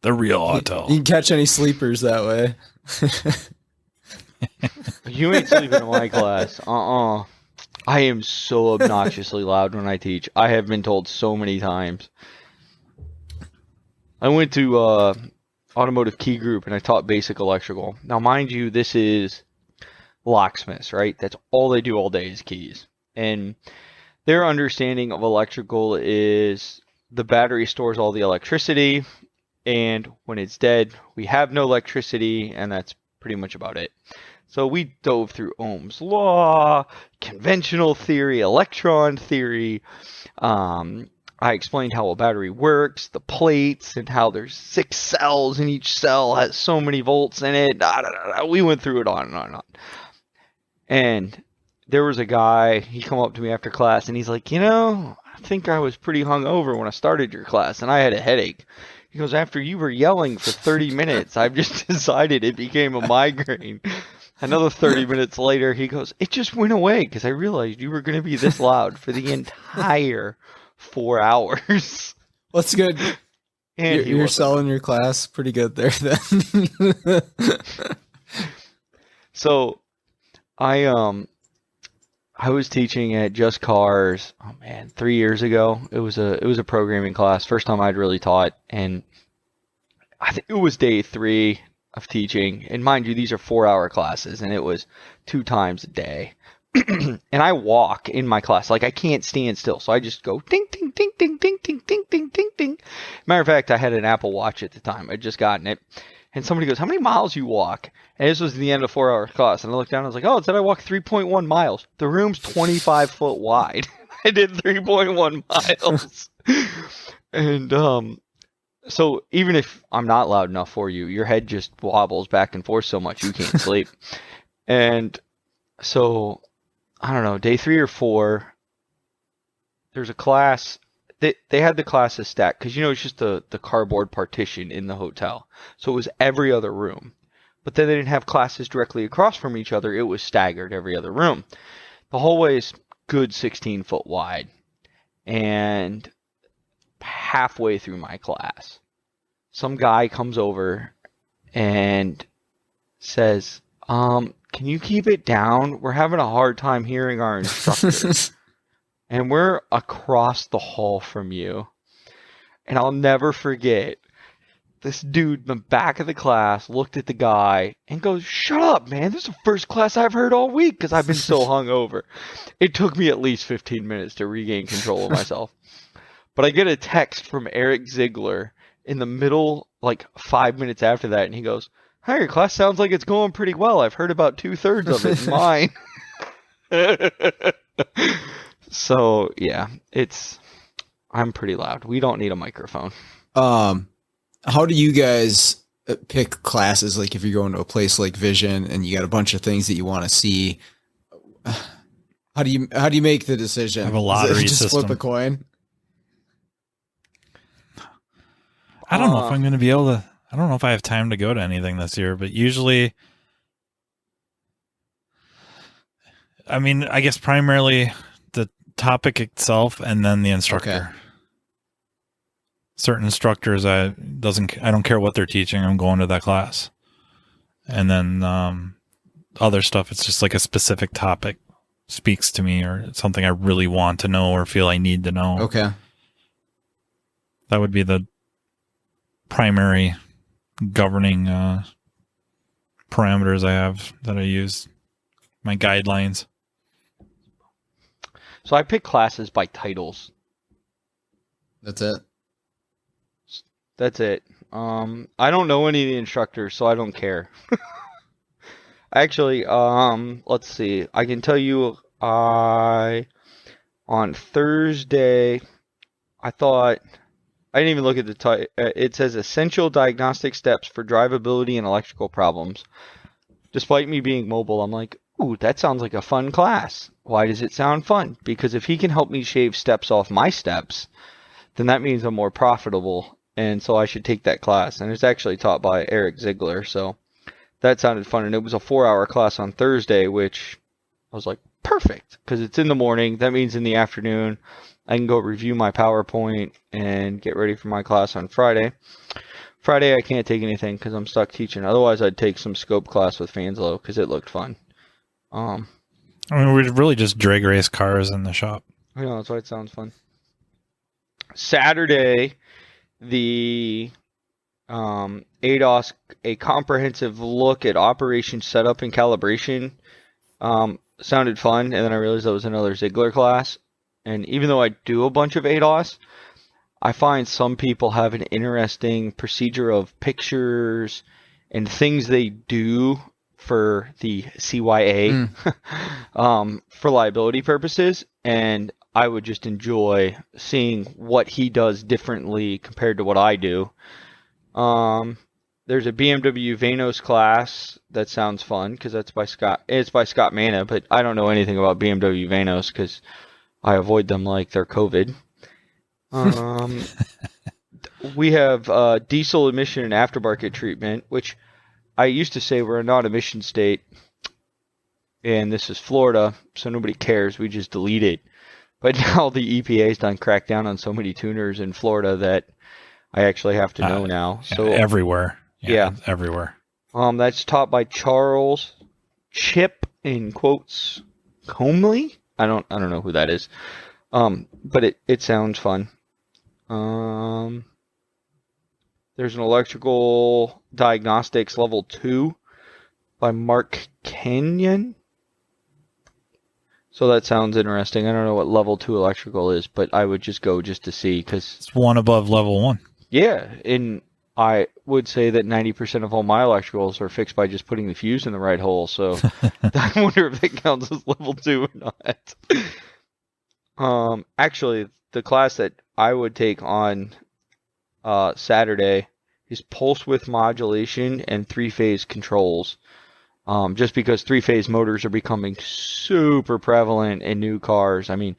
The real Autel. You can catch any sleepers that way. You ain't sleeping in my class. I am so obnoxiously loud when I teach. I have been told so many times. I went to automotive key group and I taught basic electrical. Now, mind you, this is locksmiths, right? That's all they do all day is keys. And their understanding of electrical is the battery stores all the electricity, and when it's dead, we have no electricity, and that's pretty much about it. So we dove through Ohm's law, conventional theory, electron theory. I explained how a battery works, the plates, and how there's 6 cells, and each cell has so many volts in it. We went through it on and on and on. And there was a guy, he come up to me after class, and he's like, I think I was pretty hungover when I started your class, and I had a headache. He goes, after you were yelling for 30 minutes, I've just decided it became a migraine. Another 30 minutes later, he goes, it just went away because I realized you were going to be this loud for the entire 4 hours. Well, that's good. And you're selling your class pretty good there then. So I was teaching at Just Cars, 3 years ago. It was a programming class, first time I'd really taught, and I think it was day 3 of teaching. And mind you, these are 4-hour classes, and it was 2 times a day. And I walk in my class, like I can't stand still, so I just go ding, ding, ding, ding, ding, ding, ding, ding, ding, ding. Matter of fact, I had an Apple Watch at the time. I'd just gotten it. And somebody goes, how many miles you walk? And this was the end of 4-hour class. And I looked down and I was like, oh, it said I walked 3.1 miles. The room's 25 foot wide. I did 3.1 miles. And so even if I'm not loud enough for you, your head just wobbles back and forth so much you can't sleep. And so, I don't know, day 3 or 4, there's a class. They had the classes stacked because, it's just the cardboard partition in the hotel. So it was every other room. But then they didn't have classes directly across from each other. It was staggered every other room. The hallway is good 16 foot wide. And halfway through my class, some guy comes over and says, can you keep it down? We're having a hard time hearing our instructors. And we're across the hall from you. And I'll never forget, this dude in the back of the class looked at the guy and goes, shut up, man. This is the first class I've heard all week because I've been so hungover. It took me at least 15 minutes to regain control of myself. But I get a text from Eric Ziegler in the middle, like 5 minutes after that. And he goes, hi, your class sounds like it's going pretty well. I've heard about 2/3 of it in mine. So, yeah, I'm pretty loud. We don't need a microphone. How do you guys pick classes? Like if you're going to a place like Vision and you got a bunch of things that you want to see, how do you make the decision? I have a lottery just system. Flip a coin? I don't know if I'm going to be able to, I don't know if I have time to go to anything this year, but usually, I guess primarily the topic itself and then the instructor. Okay. Certain instructors, I don't care what they're teaching. I'm going to that class. And then other stuff, it's just like a specific topic speaks to me or it's something I really want to know or feel I need to know. Okay. That would be the primary governing parameters I have that I use, my guidelines. So I pick classes by titles. That's it? That's it. I don't know any of the instructors, so I don't care. Actually, let's see. I can tell you, on Thursday, I didn't even look at the title. It says Essential Diagnostic Steps for Drivability and Electrical Problems. Despite me being mobile, I'm like, ooh, that sounds like a fun class. Why does it sound fun? Because if he can help me shave steps off my steps, then that means I'm more profitable, and so I should take that class. And it's actually taught by Eric Ziegler, so that sounded fun. And it was a 4-hour class on Thursday, which I was like, perfect, because it's in the morning. That means in the afternoon, I can go review my PowerPoint and get ready for my class on Friday. Friday, I can't take anything because I'm stuck teaching. Otherwise, I'd take some scope class with Fanslow because it looked fun. I mean, we really just drag race cars in the shop. I know, that's why it sounds fun. Saturday, the ADOS, a comprehensive look at operation setup and calibration, sounded fun, and then I realized that was another Ziegler class. And even though I do a bunch of ADOS, I find some people have an interesting procedure of pictures and things they do for the CYA for liability purposes, and I would just enjoy seeing what he does differently compared to what I do. There's a BMW Vanos class that sounds fun because that's by Scott. It's by Scott Manna, but I don't know anything about BMW Vanos because I avoid them like they're COVID. We have diesel emission and aftermarket treatment, which I used to say we're a non-emission state, and this is Florida, so nobody cares. We just delete it. But now the EPA's done crack down on so many tuners in Florida that I actually have to know now. So everywhere. Yeah, everywhere. That's taught by Charles Chip in quotes Comley. I don't know who that is. But it sounds fun. There's an electrical diagnostics level 2 by Mark Kenyon. So that sounds interesting. I don't know what level 2 electrical is, but I would just go just to see because it's one above level 1. Yeah, and I would say that 90% of all my electricals are fixed by just putting the fuse in the right hole. So I wonder if that counts as level 2 or not. Actually, the class that I would take on Saturday is pulse width modulation and 3-phase controls. Just because 3-phase motors are becoming super prevalent in new cars. I mean,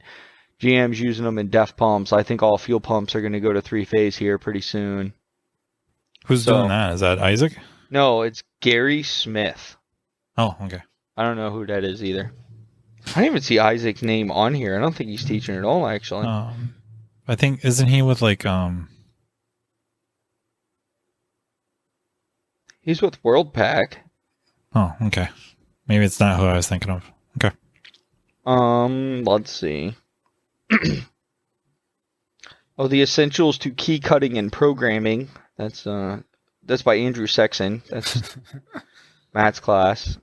GM's using them in DEF pumps. I think all fuel pumps are going to go to 3-phase here pretty soon. Who's doing that? Is that Isaac? No, it's Gary Smith. Oh, okay. I don't know who that is either. I didn't even see Isaac's name on here. I don't think he's teaching at all, actually. I think, isn't he with like... He's with WorldPack. Oh, okay. Maybe it's not who I was thinking of. Okay. Let's see. The Essentials to Key Cutting and Programming. That's by Andrew Sexton. That's Matt's class.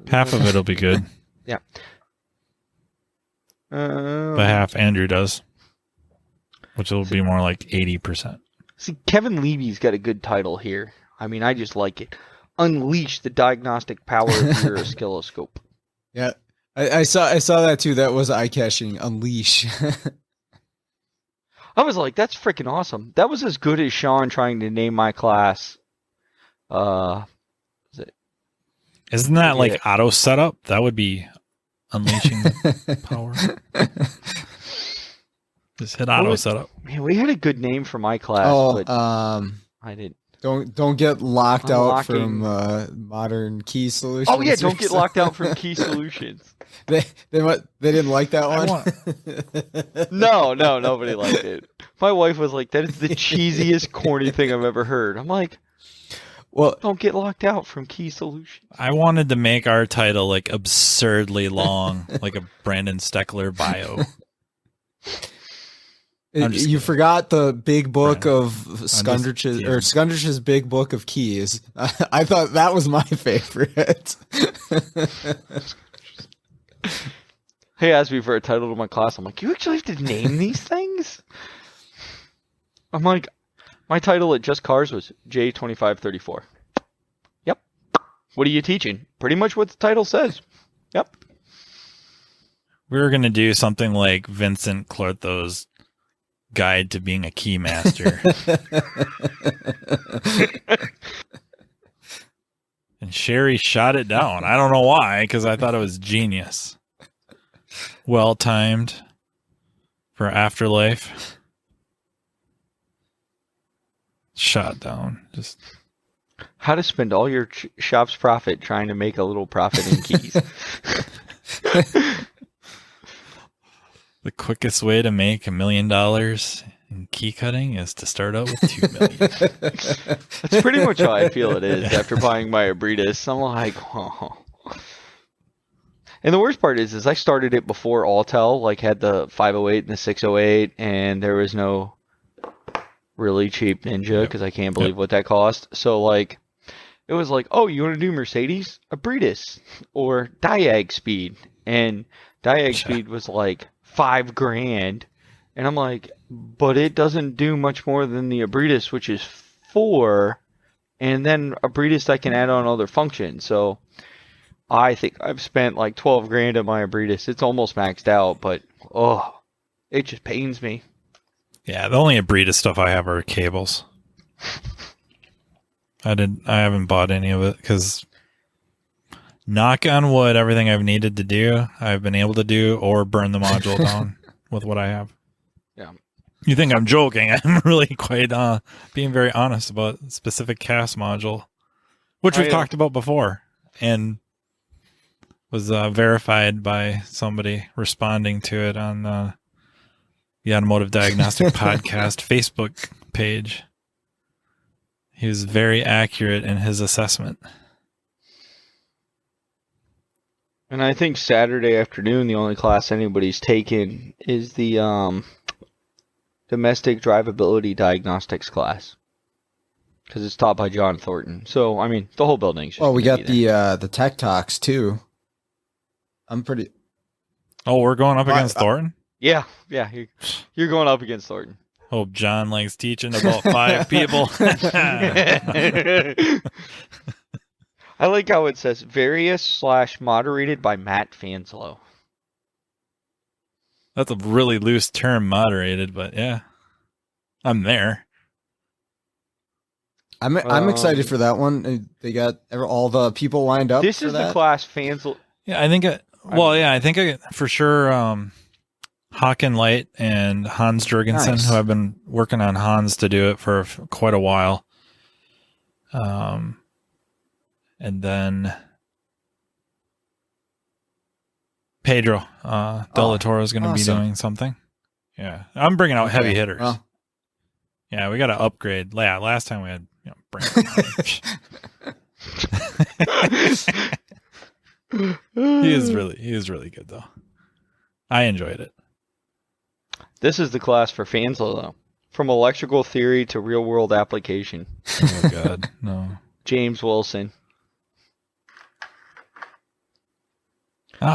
Half of it'll be good. Yeah. But half Andrew does. Which will be more like 80%. See, Kevin Levy's got a good title here. I mean, I just like it. Unleash the diagnostic power of your oscilloscope. Yeah, I saw that too. That was eye-catching. Unleash. I was like, that's freaking awesome. That was as good as Sean trying to name my class. Isn't that like auto setup? That would be unleashing power. Just hit auto setup. Man, we had a good name for my class, but I didn't. Don't get locked out from modern key solutions. Oh yeah, don't get locked out from key solutions. They didn't like that one. No, nobody liked it. My wife was like, "That is the cheesiest, corny thing I've ever heard." I'm like, "Well, don't get locked out from key solutions." I wanted to make our title like absurdly long, like a Brandon Steckler bio. You forgot the big book of Skundrich's big book of keys. I thought that was my favorite. He asked me for a title to my class. I'm like, you actually have to name these things? I'm like, My title at Just Cars was J2534. Yep. What are you teaching? Pretty much what the title says. Yep. We were going to do something like Vincent Clortho's Guide to Being a Keymaster. And Sherry shot it down. I don't know why, because I thought it was genius. Well timed for Afterlife. Shot down. Just how to spend all your shop's profit trying to make a little profit in keys. The quickest way to make $1 million in key cutting is to start out with $2 million. That's pretty much how I feel it is after buying my Abritus. I'm like, oh. And the worst part is I started it before Autel, like had the 508 and the 608, and there was no really cheap Ninja because I can't believe what that cost. So like, it was like, oh, you want to do Mercedes? Abritus or Diag Speed, and Diag Speed was like $5,000, and I'm like, but it doesn't do much more than the Abritus, which is 4, and then Abritus I can add on other functions. So I think I've spent like $12,000 on my Abritus. It's almost maxed out, but it just pains me. Yeah, the only Abritus stuff I have are cables. I haven't bought any of it because, knock on wood, everything I've needed to do, I've been able to do or burn the module down with what I have. Yeah. You think I'm joking? I'm really quite being very honest about specific CAS module, which we've talked about before, and was verified by somebody responding to it on the Automotive Diagnostic Podcast Facebook page. He was very accurate in his assessment. And I think Saturday afternoon, the only class anybody's taken is the domestic drivability diagnostics class, because it's taught by John Thornton. So I mean, the whole building's. Well, we got the Tech Talks too. I'm pretty. Oh, we're going up against Thornton? Yeah, you're going up against Thornton. Hope John likes teaching about 5 people. I like how it says various/moderated by Matt Fanslow. That's a really loose term, moderated, but yeah, I'm there. I'm excited for that one. They got all the people lined up. This is the class Fanslow. Yeah, I think. I think for sure. Håkan Light and Hans Jurgensen, who I've been working on Hans to do it for quite a while. And then Pedro Del Toro is going to be doing something. Yeah, I'm bringing out heavy hitters. Well. Yeah, we got to upgrade. Yeah, last time we had He is really good though. I enjoyed it. This is the class for Fanslow, though. From electrical theory to real-world application. Oh, God, no. James Wilson.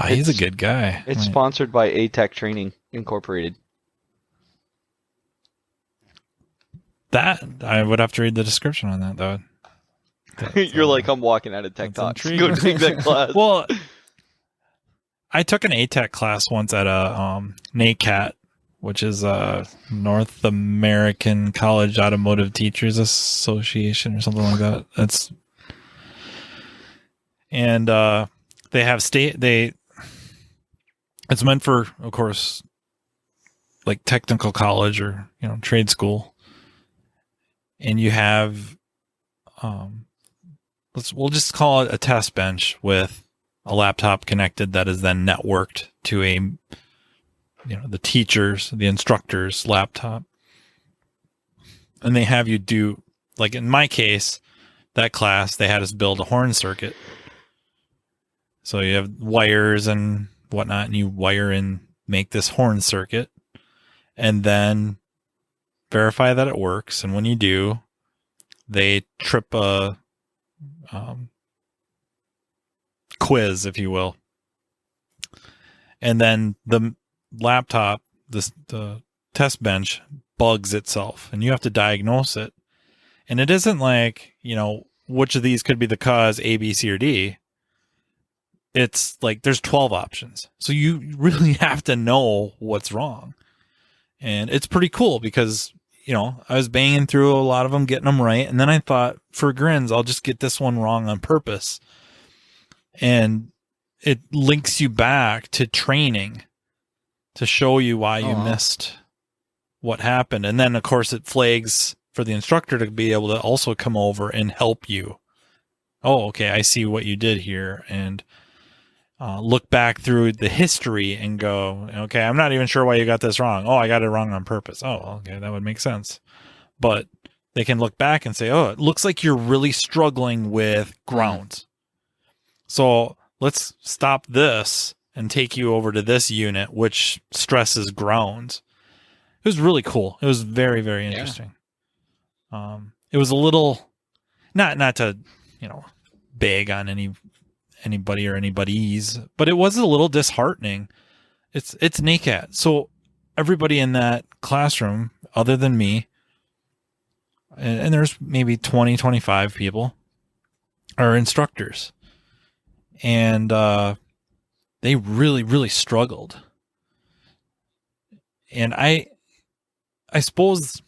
He's a good guy. It's sponsored by A-Tech Training Incorporated. That, I would have to read the description on that, though. You're like, I'm walking out of Tech Talks. Go take that class. Well, I took an A-Tech class once at a NACAT, which is North American College Automotive Teachers Association or something like that. They have it's meant for, of course, like technical college or trade school, and you have we'll just call it a test bench with a laptop connected that is then networked to the teacher's, the instructor's laptop. And they have you do, like in my case, that class, they had us build a horn circuit. So you have wires and whatnot, and you wire in, make this horn circuit, and then verify that it works. And when you do, they trip a quiz, if you will. And then the laptop, the test bench bugs itself, and you have to diagnose it And it isn't like, which of these could be the cause, A, B, C, or D. It's like there's 12 options. So you really have to know what's wrong. And it's pretty cool because, I was banging through a lot of them, getting them right. And then I thought, for grins, I'll just get this one wrong on purpose. And it links you back to training to show you why you missed what happened. And then, of course, it flags for the instructor to be able to also come over and help you. Oh, okay, I see what you did here. And look back through the history and go, okay, I'm not even sure why you got this wrong. Oh, I got it wrong on purpose. Oh, okay, that would make sense. But they can look back and say, oh, it looks like you're really struggling with grounds. So let's stop this and take you over to this unit, which stresses grounds. It was really cool. It was very, very interesting. Yeah. It was a little, not to, bag on anybody or anybody's, but it was a little disheartening. It's NACAT. So everybody in that classroom, other than me, and there's maybe 20, 25 people, are instructors. And they really, really struggled. And I suppose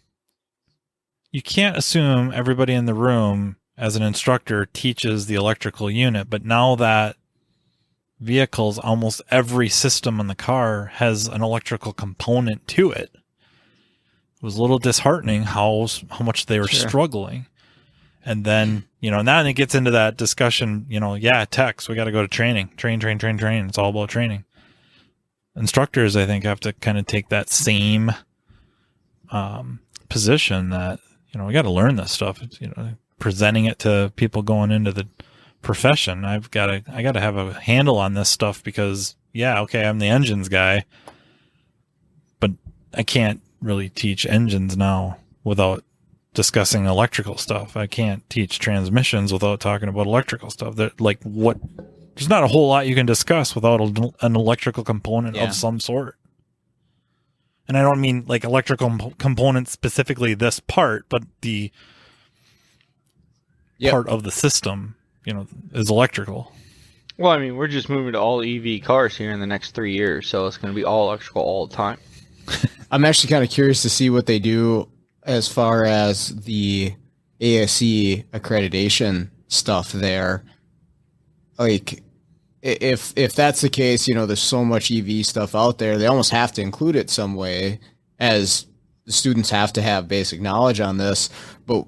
you can't assume everybody in the room as an instructor teaches the electrical unit, but now that vehicles, almost every system in the car has an electrical component to it, it was a little disheartening how much they were struggling. And then, now it gets into that discussion, techs, we got to go to training, train. It's all about training. Instructors, I think, have to kind of take that same position that, we got to learn this stuff. It's, presenting it to people going into the profession. I got to have a handle on this stuff because, I'm the engines guy, but I can't really teach engines now without discussing electrical stuff. I can't teach transmissions without talking about electrical stuff. There's not a whole lot you can discuss without an electrical component of some sort. And I don't mean like electrical components specifically this part, but the part of the system, is electrical. Well, I mean, we're just moving to all EV cars here in the next 3 years, so it's going to be all electrical all the time. I'm actually kind of curious to see what they do as far as the ASE accreditation stuff there. Like, if that's the case, there's so much EV stuff out there, they almost have to include it some way, as the students have to have basic knowledge on this. But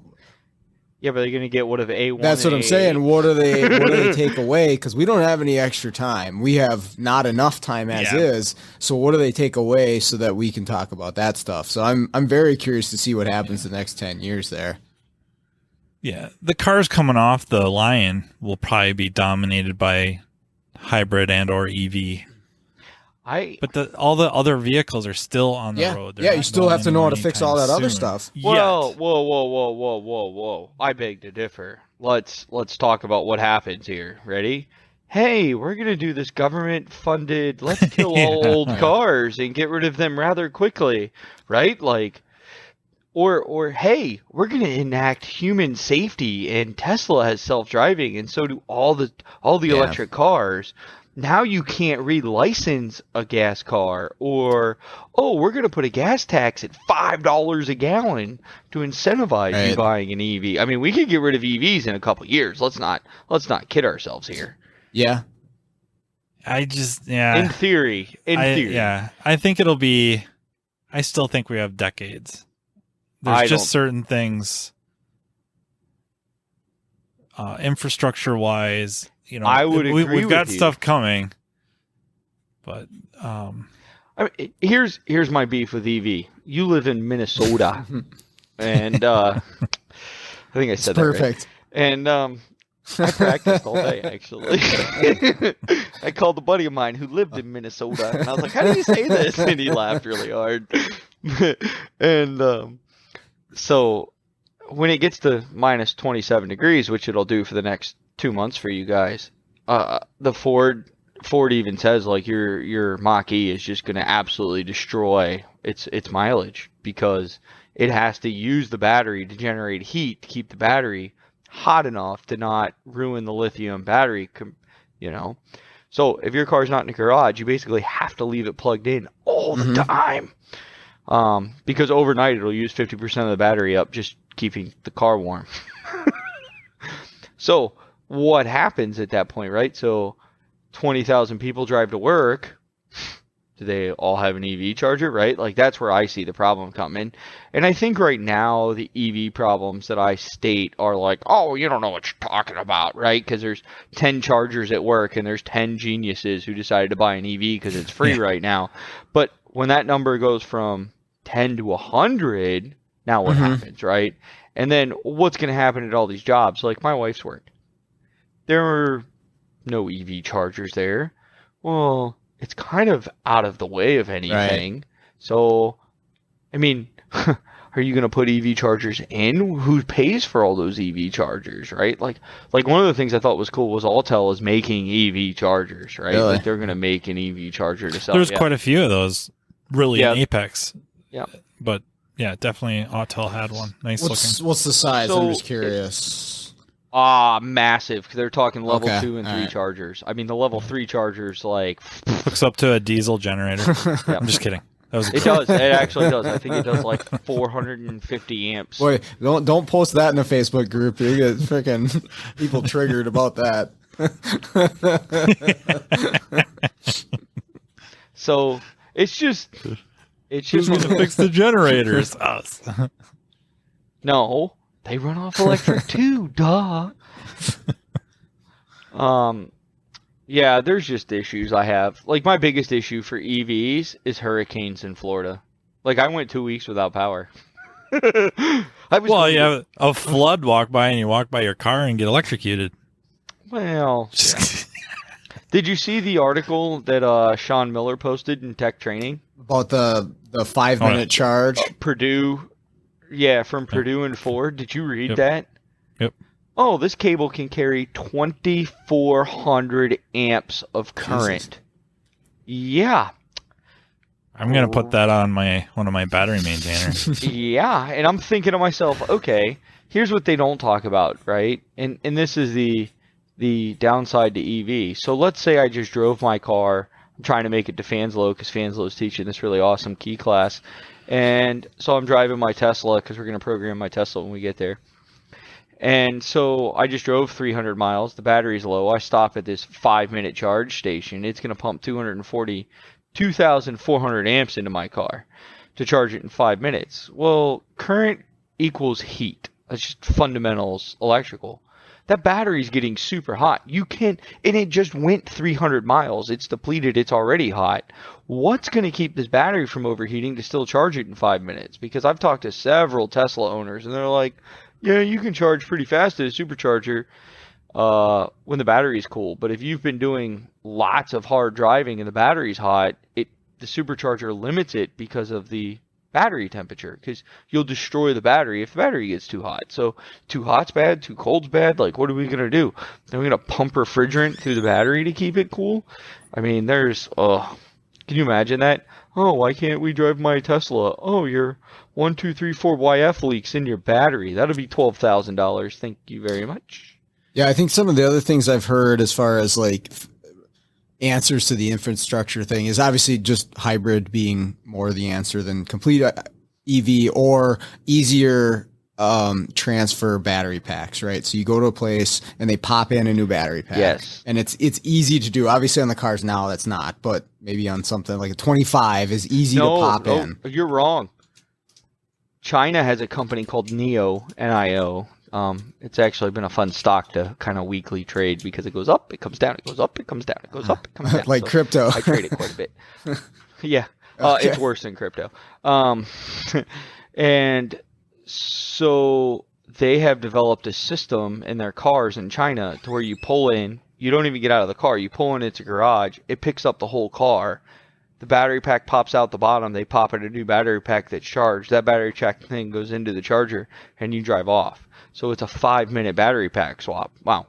yeah, but they're going to get what of A1? That's what I'm saying. What do they take away? Because we don't have any extra time. We have not enough time as is. So what do they take away so that we can talk about that stuff? So I'm very curious to see what happens the next 10 years there. Yeah, the cars coming off the line will probably be dominated by hybrid and or EV. But all the other vehicles are still on the road. They're you still have to know how to fix all that other stuff. Well, whoa. I beg to differ. Let's talk about what happens here. Ready? Hey, we're going to do this government-funded, let's kill all old cars and get rid of them rather quickly, right? Like, or hey, we're going to enact human safety, and Tesla has self-driving, and so do all the electric cars. Now you can't relicense a gas car, or, we're going to put a gas tax at $5 a gallon to incentivize you buying an EV. I mean, we could get rid of EVs in a couple of years. Let's not kid ourselves here. Yeah. In theory. Yeah. I think it'll be, I still think we have decades. There's just certain things, infrastructure-wise, I would agree we've got with you. stuff coming, but I mean, here's my beef with EV. You live in Minnesota, and I think I said that perfect. Right. And I practiced all day, actually. I called a buddy of mine who lived in Minnesota, and I was like, "How do you say this?" And he laughed really hard. And so when it gets to minus 27 degrees, which it'll do for the next 2 months for you guys, the Ford even says like your Mach-E is just going to absolutely destroy its mileage, because it has to use the battery to generate heat to keep the battery hot enough to not ruin the lithium battery, So if your car's not in the garage, you basically have to leave it plugged in all the time. Because overnight it'll use 50% of the battery up just keeping the car warm. So what happens at that point, right? So 20,000 people drive to work. Do they all have an EV charger, right? Like, that's where I see the problem coming. And I think right now the EV problems that I state are like, oh, you don't know what you're talking about, right? Because there's 10 chargers at work and there's 10 geniuses who decided to buy an EV because it's free right now. But when that number goes from 10 to 100, now what happens, right? And then what's going to happen at all these jobs? Like my wife's work. There were no EV chargers there. Well, it's kind of out of the way of anything. Right. So, I mean, are you going to put EV chargers in? Who pays for all those EV chargers, right? Like one of the things I thought was cool was Autel is making EV chargers, right? Really? Like they're going to make an EV charger to sell. There's quite a few of those, really, in Apex. Yeah. But, yeah, definitely Autel had one. Nice looking. What's the size? I'm just curious. Massive. They're talking level 2 and 3 chargers. I mean, the level 3 chargers, like... Hooks up to a diesel generator. Yeah. I'm just kidding. It does. It actually does. I think it does like 450 amps. Boy, don't post that in a Facebook group. You get freaking people triggered about that. So, it's just... Who's going to fix the generators? Us. No. They run off electric too, duh. Yeah, there's just issues I have. Like, my biggest issue for EVs is hurricanes in Florida. Like, I went 2 weeks without power. You have a flood walk by and you walk by your car and get electrocuted. Well, yeah. Did you see the article that Sean Miller posted in Tech Training? About the 5-minute charge? Purdue. Yeah, from Purdue and Ford. Did you read that? Yep. Oh, this cable can carry 2,400 amps of current. Jesus. Yeah. I'm going to put that on one of my battery maintainers. Yeah, and I'm thinking to myself, okay, here's what they don't talk about, right? And this is the downside to EV. So let's say I just drove my car. I'm trying to make it to Fanslow because Fanslow is teaching this really awesome key class. And so I'm driving my Tesla because we're going to program my Tesla when we get there. And so I just drove 300 miles. The battery's low. I stop at this 5-minute charge station. It's going to pump 2,400 amps into my car to charge it in 5 minutes. Well, current equals heat. That's just fundamentals electrical. That battery's getting super hot. And it just went 300 miles. It's depleted. It's already hot. What's going to keep this battery from overheating to still charge it in 5 minutes? Because I've talked to several Tesla owners, and they're like, yeah, you can charge pretty fast at a supercharger when the battery's cool. But if you've been doing lots of hard driving and the battery's hot, the supercharger limits it because of the battery temperature, because you'll destroy the battery if the battery gets too hot. So too hot's bad, too cold's bad. Like, what are we going to do? Then we're going to pump refrigerant through the battery to keep it cool? I mean, can you imagine that? Oh, why can't we drive my Tesla? Oh, your 1, 2, 3, 4 YF leaks in your battery. That'll be $12,000. Thank you very much. Yeah, I think some of the other things I've heard as far as like answers to the infrastructure thing is obviously just hybrid being more the answer than complete EV, or easier transfer battery packs, right? So you go to a place and they pop in a new battery pack. Yes. And it's easy to do. Obviously on the cars now that's not, but maybe on something like a 25 is easy to pop in. You're wrong. China has a company called NIO, N-I-O. It's actually been a fun stock to kind of weekly trade because it goes up, it comes down, it goes up, it comes down, it goes up, it comes down. Like crypto. I trade it quite a bit. Yeah. Okay. It's worse than crypto. And so they have developed a system in their cars in China to where you pull in, you don't even get out of the car, you pull in, it's a garage, it picks up the whole car. The battery pack pops out the bottom, they pop in a new battery pack that's charged. That battery pack thing goes into the charger and you drive off. So it's a 5-minute battery pack swap. Wow.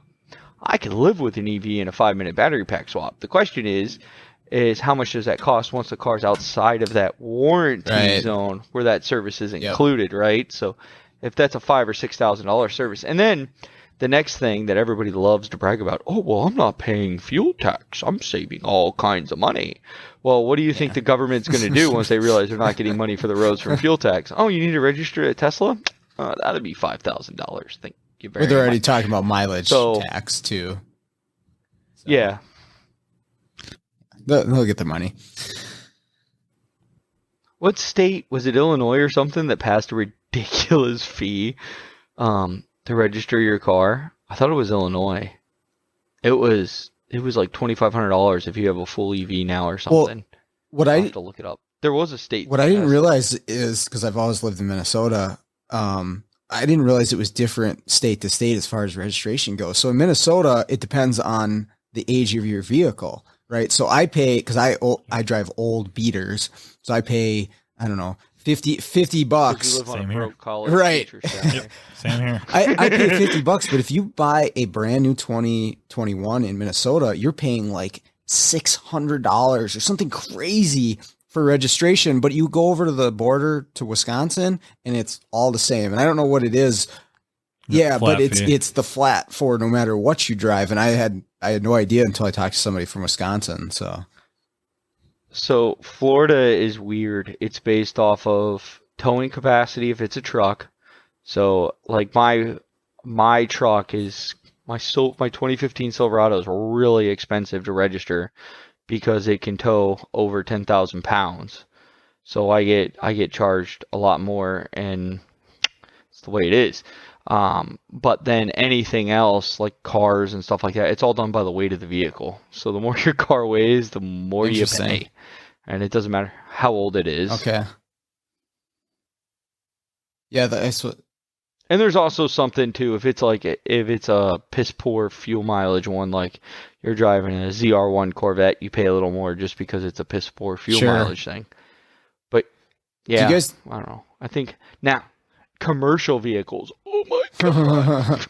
I could live with an EV and a 5-minute battery pack swap. The question is is how much does that cost once the car's outside of that warranty zone where that service is included, right? So if that's a $5,000 or $6,000 service, and then the next thing that everybody loves to brag about, oh, well, I'm not paying fuel tax. I'm saving all kinds of money. Well, what do you think the government's going to do once they realize they're not getting money for the roads from fuel tax? Oh, you need to register a Tesla? That'd be $5,000. Thank you very much. But they're already talking about mileage tax, too. So. Yeah. They'll get the money. What state, was it Illinois or something, that passed a ridiculous fee to register your car? I thought it was Illinois. It was like $2,500 if you have a full EV now or something. Well, I'll have to look it up. There was a state. What I didn't realize is, because I've always lived in Minnesota, I didn't realize it was different state to state as far as registration goes. So in Minnesota, it depends on the age of your vehicle. Right. So I pay, because I drive old beaters. So I pay, I don't know, $50. You live on Same a here. broke college Right. teacher salary. Same here. I pay $50, but if you buy a brand new 2021 in Minnesota, you're paying like $600 or something crazy for registration. But you go over to the border to Wisconsin and it's all the same. And I don't know what it is. Yeah, but it's the flat for no matter what you drive. And I had no idea until I talked to somebody from Wisconsin. So Florida is weird. It's based off of towing capacity if it's a truck. So like my truck is my 2015 Silverado is really expensive to register because it can tow over 10,000 pounds. So I get charged a lot more, and it's the way it is. But then anything else like cars and stuff like that, it's all done by the weight of the vehicle. So the more your car weighs, the more you pay. And it doesn't matter how old it is. Okay. Yeah, that's what. And there's also something too, if it's a piss poor fuel mileage one, like you're driving a ZR1 Corvette, you pay a little more just because it's a piss poor fuel mileage thing. But yeah, I don't know. I think now commercial vehicles. Oh my god!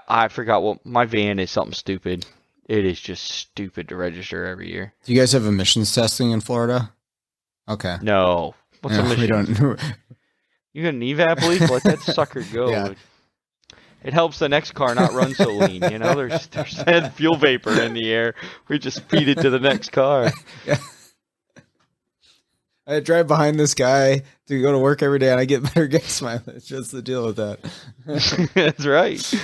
I forgot what my van is. Something stupid. It is just stupid to register every year. Do you guys have emissions testing in Florida? Okay. No. What's emissions? We don't. You got an evap leak? Let that sucker go. Yeah. It helps the next car not run so lean. You know, there's that fuel vapor in the air. We just feed it to the next car. Yeah. I drive behind this guy to go to work every day, and I get better gas mileage. What's the deal with that? That's right.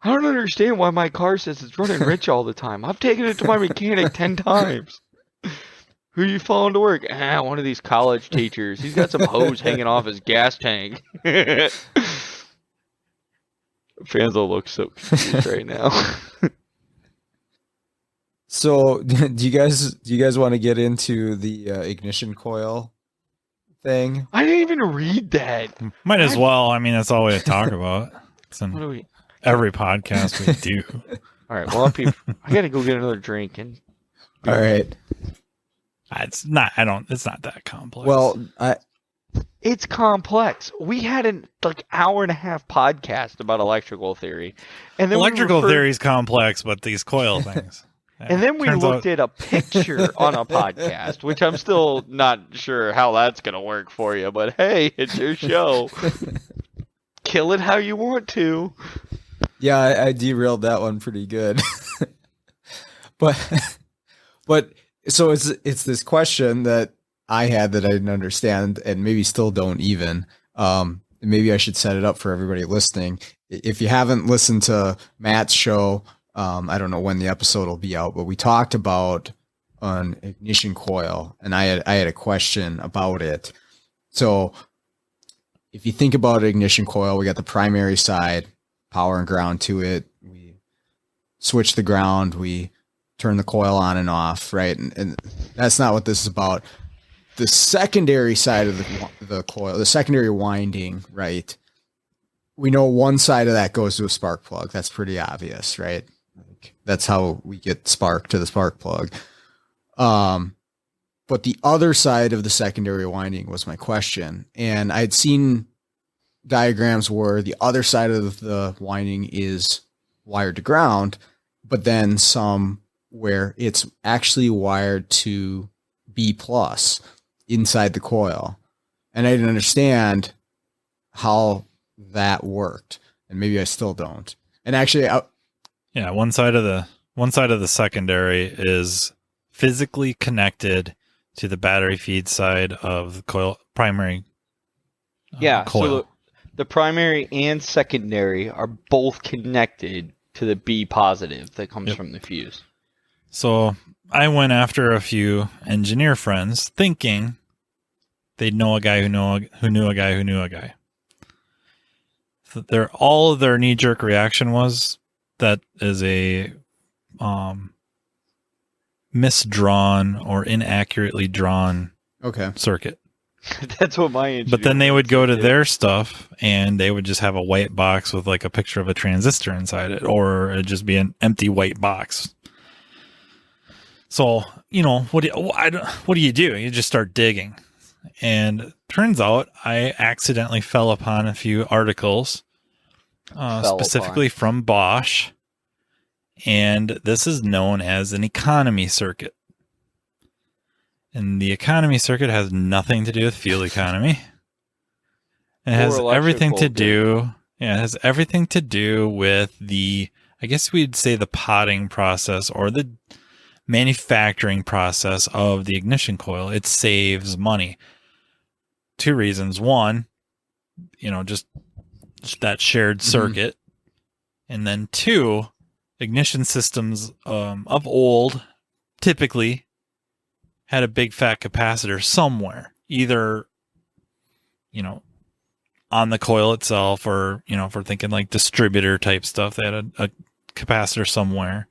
I don't understand why my car says it's running rich all the time. I've taken it to my mechanic 10 times. Who are you following to work? One of these college teachers. He's got some hose hanging off his gas tank. Fanslow looks so confused right now. So, do you guys want to get into the ignition coil thing? I didn't even read that. Might as well. I mean, that's all we talk about. It's in every podcast we do. All right. Well, I got to go get another drink. And all right. It's not. It's not that complex. Well, it's complex. We had an hour and a half podcast about electrical theory, and then electrical theory is complex, but these coil things. And then we looked at a picture on a podcast, which I'm still not sure how that's going to work for you. But hey, it's your show. Kill it how you want to. Yeah, I derailed that one pretty good. but so it's this question that I had that I didn't understand, and maybe still don't even. Maybe I should set it up for everybody listening. If you haven't listened to Matt's show, I don't know when the episode will be out, but we talked about an ignition coil, and I had a question about it. So if you think about an ignition coil, we got the primary side, power and ground to it. We switch the ground, we turn the coil on and off, right? And that's not what this is about. The secondary side of the coil, the secondary winding, right? We know one side of that goes to a spark plug. That's pretty obvious, right? That's how we get spark to the spark plug. But the other side of the secondary winding was my question. And I'd seen diagrams where the other side of the winding is wired to ground, but then some where it's actually wired to B plus inside the coil. And I didn't understand how that worked. And maybe I still don't. And actually, one side of the secondary is physically connected to the battery feed side of the coil primary. Coil. So the primary and secondary are both connected to the B positive that comes from the fuse. So I went after a few engineer friends thinking they'd know a guy who knew a guy who knew a guy. So all of their knee-jerk reaction was that is a misdrawn or inaccurately drawn circuit. That's what my engineer. But then they would go to their stuff and they would just have a white box with like a picture of a transistor inside it, or it'd just be an empty white box. So, what do you do? You just start digging. And turns out I accidentally fell upon a few articles, specifically from Bosch. And this is known as an economy circuit. And the economy circuit has nothing to do with fuel economy. It has everything to do. Yeah, it has everything to do with I guess we'd say the potting process or the manufacturing process of the ignition coil. It saves money. 2 reasons. One, just that shared circuit. And then 2, ignition systems of old typically had a big fat capacitor somewhere, either, on the coil itself, or, if we're thinking like distributor type stuff, they had a capacitor somewhere.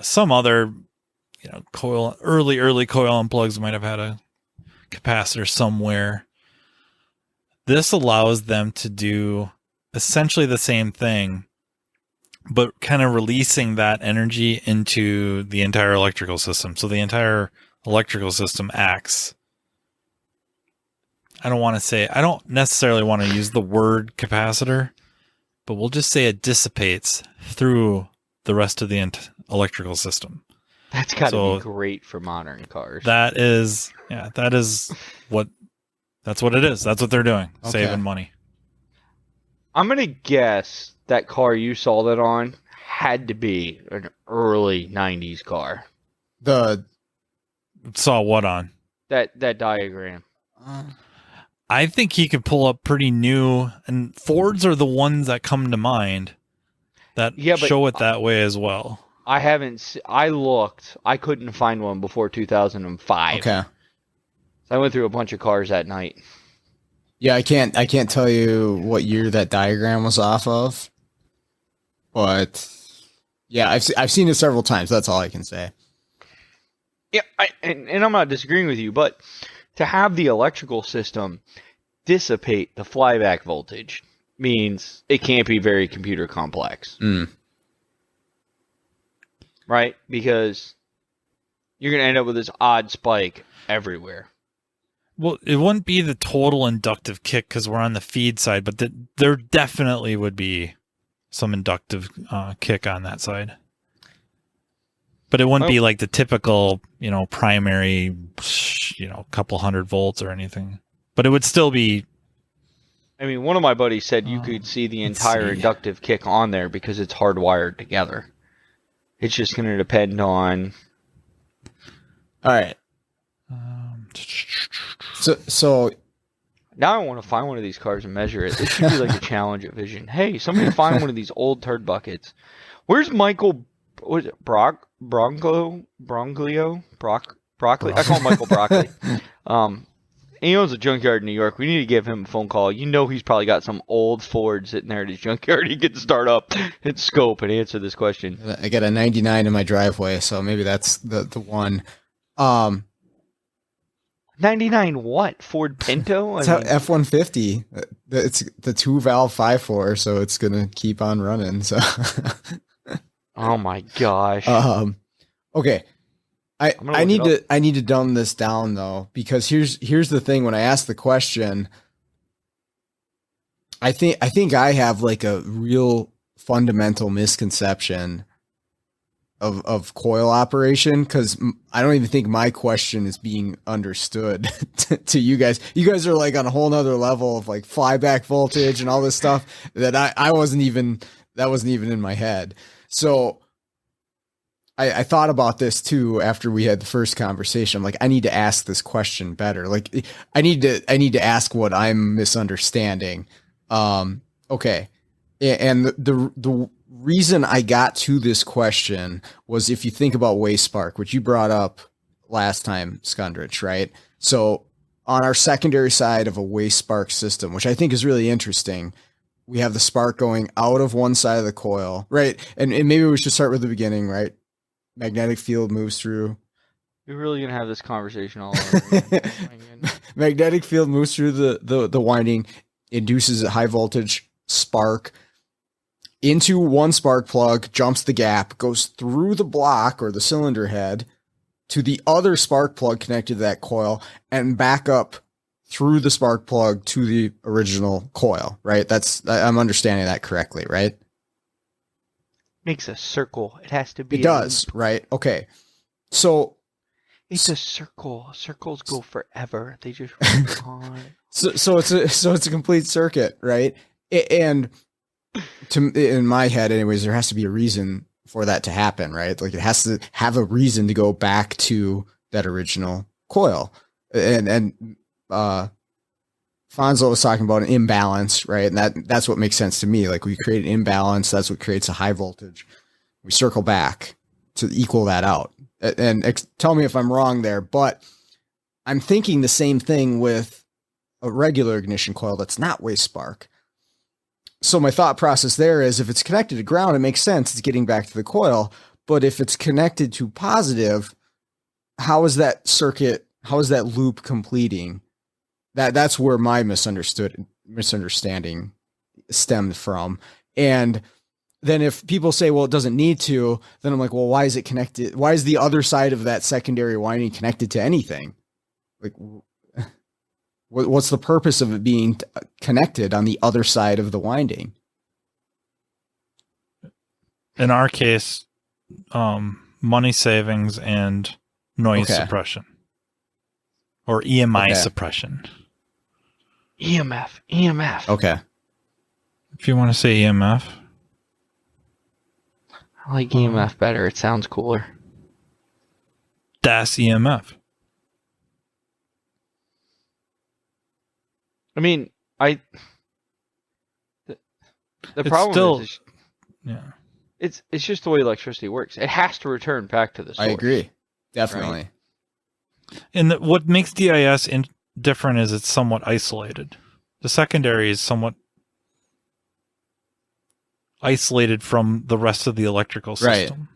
Some other, early coil unplugs might have had a capacitor somewhere. This allows them to do essentially the same thing, but kind of releasing that energy into the entire electrical system. So the entire electrical system acts. I don't necessarily want to use the word capacitor, but we'll just say it dissipates through the rest of the electrical system. That's got to be great for modern cars. That's what it is. That's what they're doing. Saving money. I'm going to guess that car you saw that on had to be an early 90s car. Saw what on? That diagram. I think he could pull up pretty new, and Fords are the ones that come to mind that show it that way as well. I looked. I couldn't find one before 2005. Okay. So I went through a bunch of cars that night. Yeah, I can't tell you what year that diagram was off of, but yeah, I've seen it several times. That's all I can say. Yeah, and I'm not disagreeing with you, but to have the electrical system dissipate the flyback voltage means it can't be very computer complex. Right? Because you're going to end up with this odd spike everywhere. Well, it wouldn't be the total inductive kick because we're on the feed side, but there definitely would be some inductive kick on that side. But it wouldn't be like the typical, primary, couple 100 volts or anything. But it would still be. I mean, one of my buddies said you could see the entire inductive kick on there because it's hardwired together. It's just going to depend on. All right. So now I want to find one of these cars and measure it. This should be like a challenge at Vision. Hey, somebody find one of these old turd buckets. Where's Michael? Was it Broccoli? I call him Michael Broccoli. He owns a junkyard in New York. We need to give him a phone call. He's probably got some old Ford sitting there at his junkyard. He could start up and scope and answer this question. I got a 99 in my driveway, so maybe that's the one. 99 what? Ford Pinto? It's F-150. It's the 2-valve 5.4, so it's gonna keep on running. So. Oh my gosh. Okay. I need to dumb this down though, because here's the thing. When I ask the question, I think I have like a real fundamental misconception of coil operation, because I don't even think my question is being understood to you guys. You guys are like on a whole nother level of like flyback voltage and all this stuff that I wasn't even in my head. So I thought about this too after we had the first conversation. I'm like, I need to ask this question better. Like I need to ask what I'm misunderstanding. Okay. And the reason I got to this question was, if you think about waste spark, which you brought up last time, Skundrich, right? So on our secondary side of a waste spark system, which I think is really interesting, we have the spark going out of one side of the coil, right? And maybe we should start with the beginning, right? Magnetic field moves through. You're really gonna have this conversation all over again. Magnetic field moves through the winding, induces a high voltage spark into one spark plug, jumps the gap, goes through the block or the cylinder head to the other spark plug connected to that coil, and back up through the spark plug to the original coil, right? I'm understanding that correctly, right? Makes a circle. It has to be. It does, right? Okay. So it's a circle. Circles go forever. They just run on. So it's a complete circuit, right? And in my head anyways, there has to be a reason for that to happen, right? Like it has to have a reason to go back to that original coil. And Fanslow was talking about an imbalance, right? And that's what makes sense to me. Like we create an imbalance, that's what creates a high voltage. We circle back to equal that out. And tell me if I'm wrong there, but I'm thinking the same thing with a regular ignition coil that's not waste spark. So my thought process there is, if it's connected to ground, it makes sense. It's getting back to the coil. But if it's connected to positive, how is that circuit, how is that loop completing? That's where my misunderstanding stemmed from. And then if people say, well, it doesn't need to, then I'm like, well, why is it connected? Why is the other side of that secondary winding connected to anything? Like, what's the purpose of it being connected on the other side of the winding? In our case, money savings and noise suppression, or EMI suppression. EMF. Okay. If you want to say EMF. I like EMF better. It sounds cooler. Das EMF. I mean, the problem is yeah, it's just the way electricity works. It has to return back to the source. I agree. Definitely. Right? And what makes DIS different is it's somewhat isolated. The secondary is somewhat isolated from the rest of the electrical system.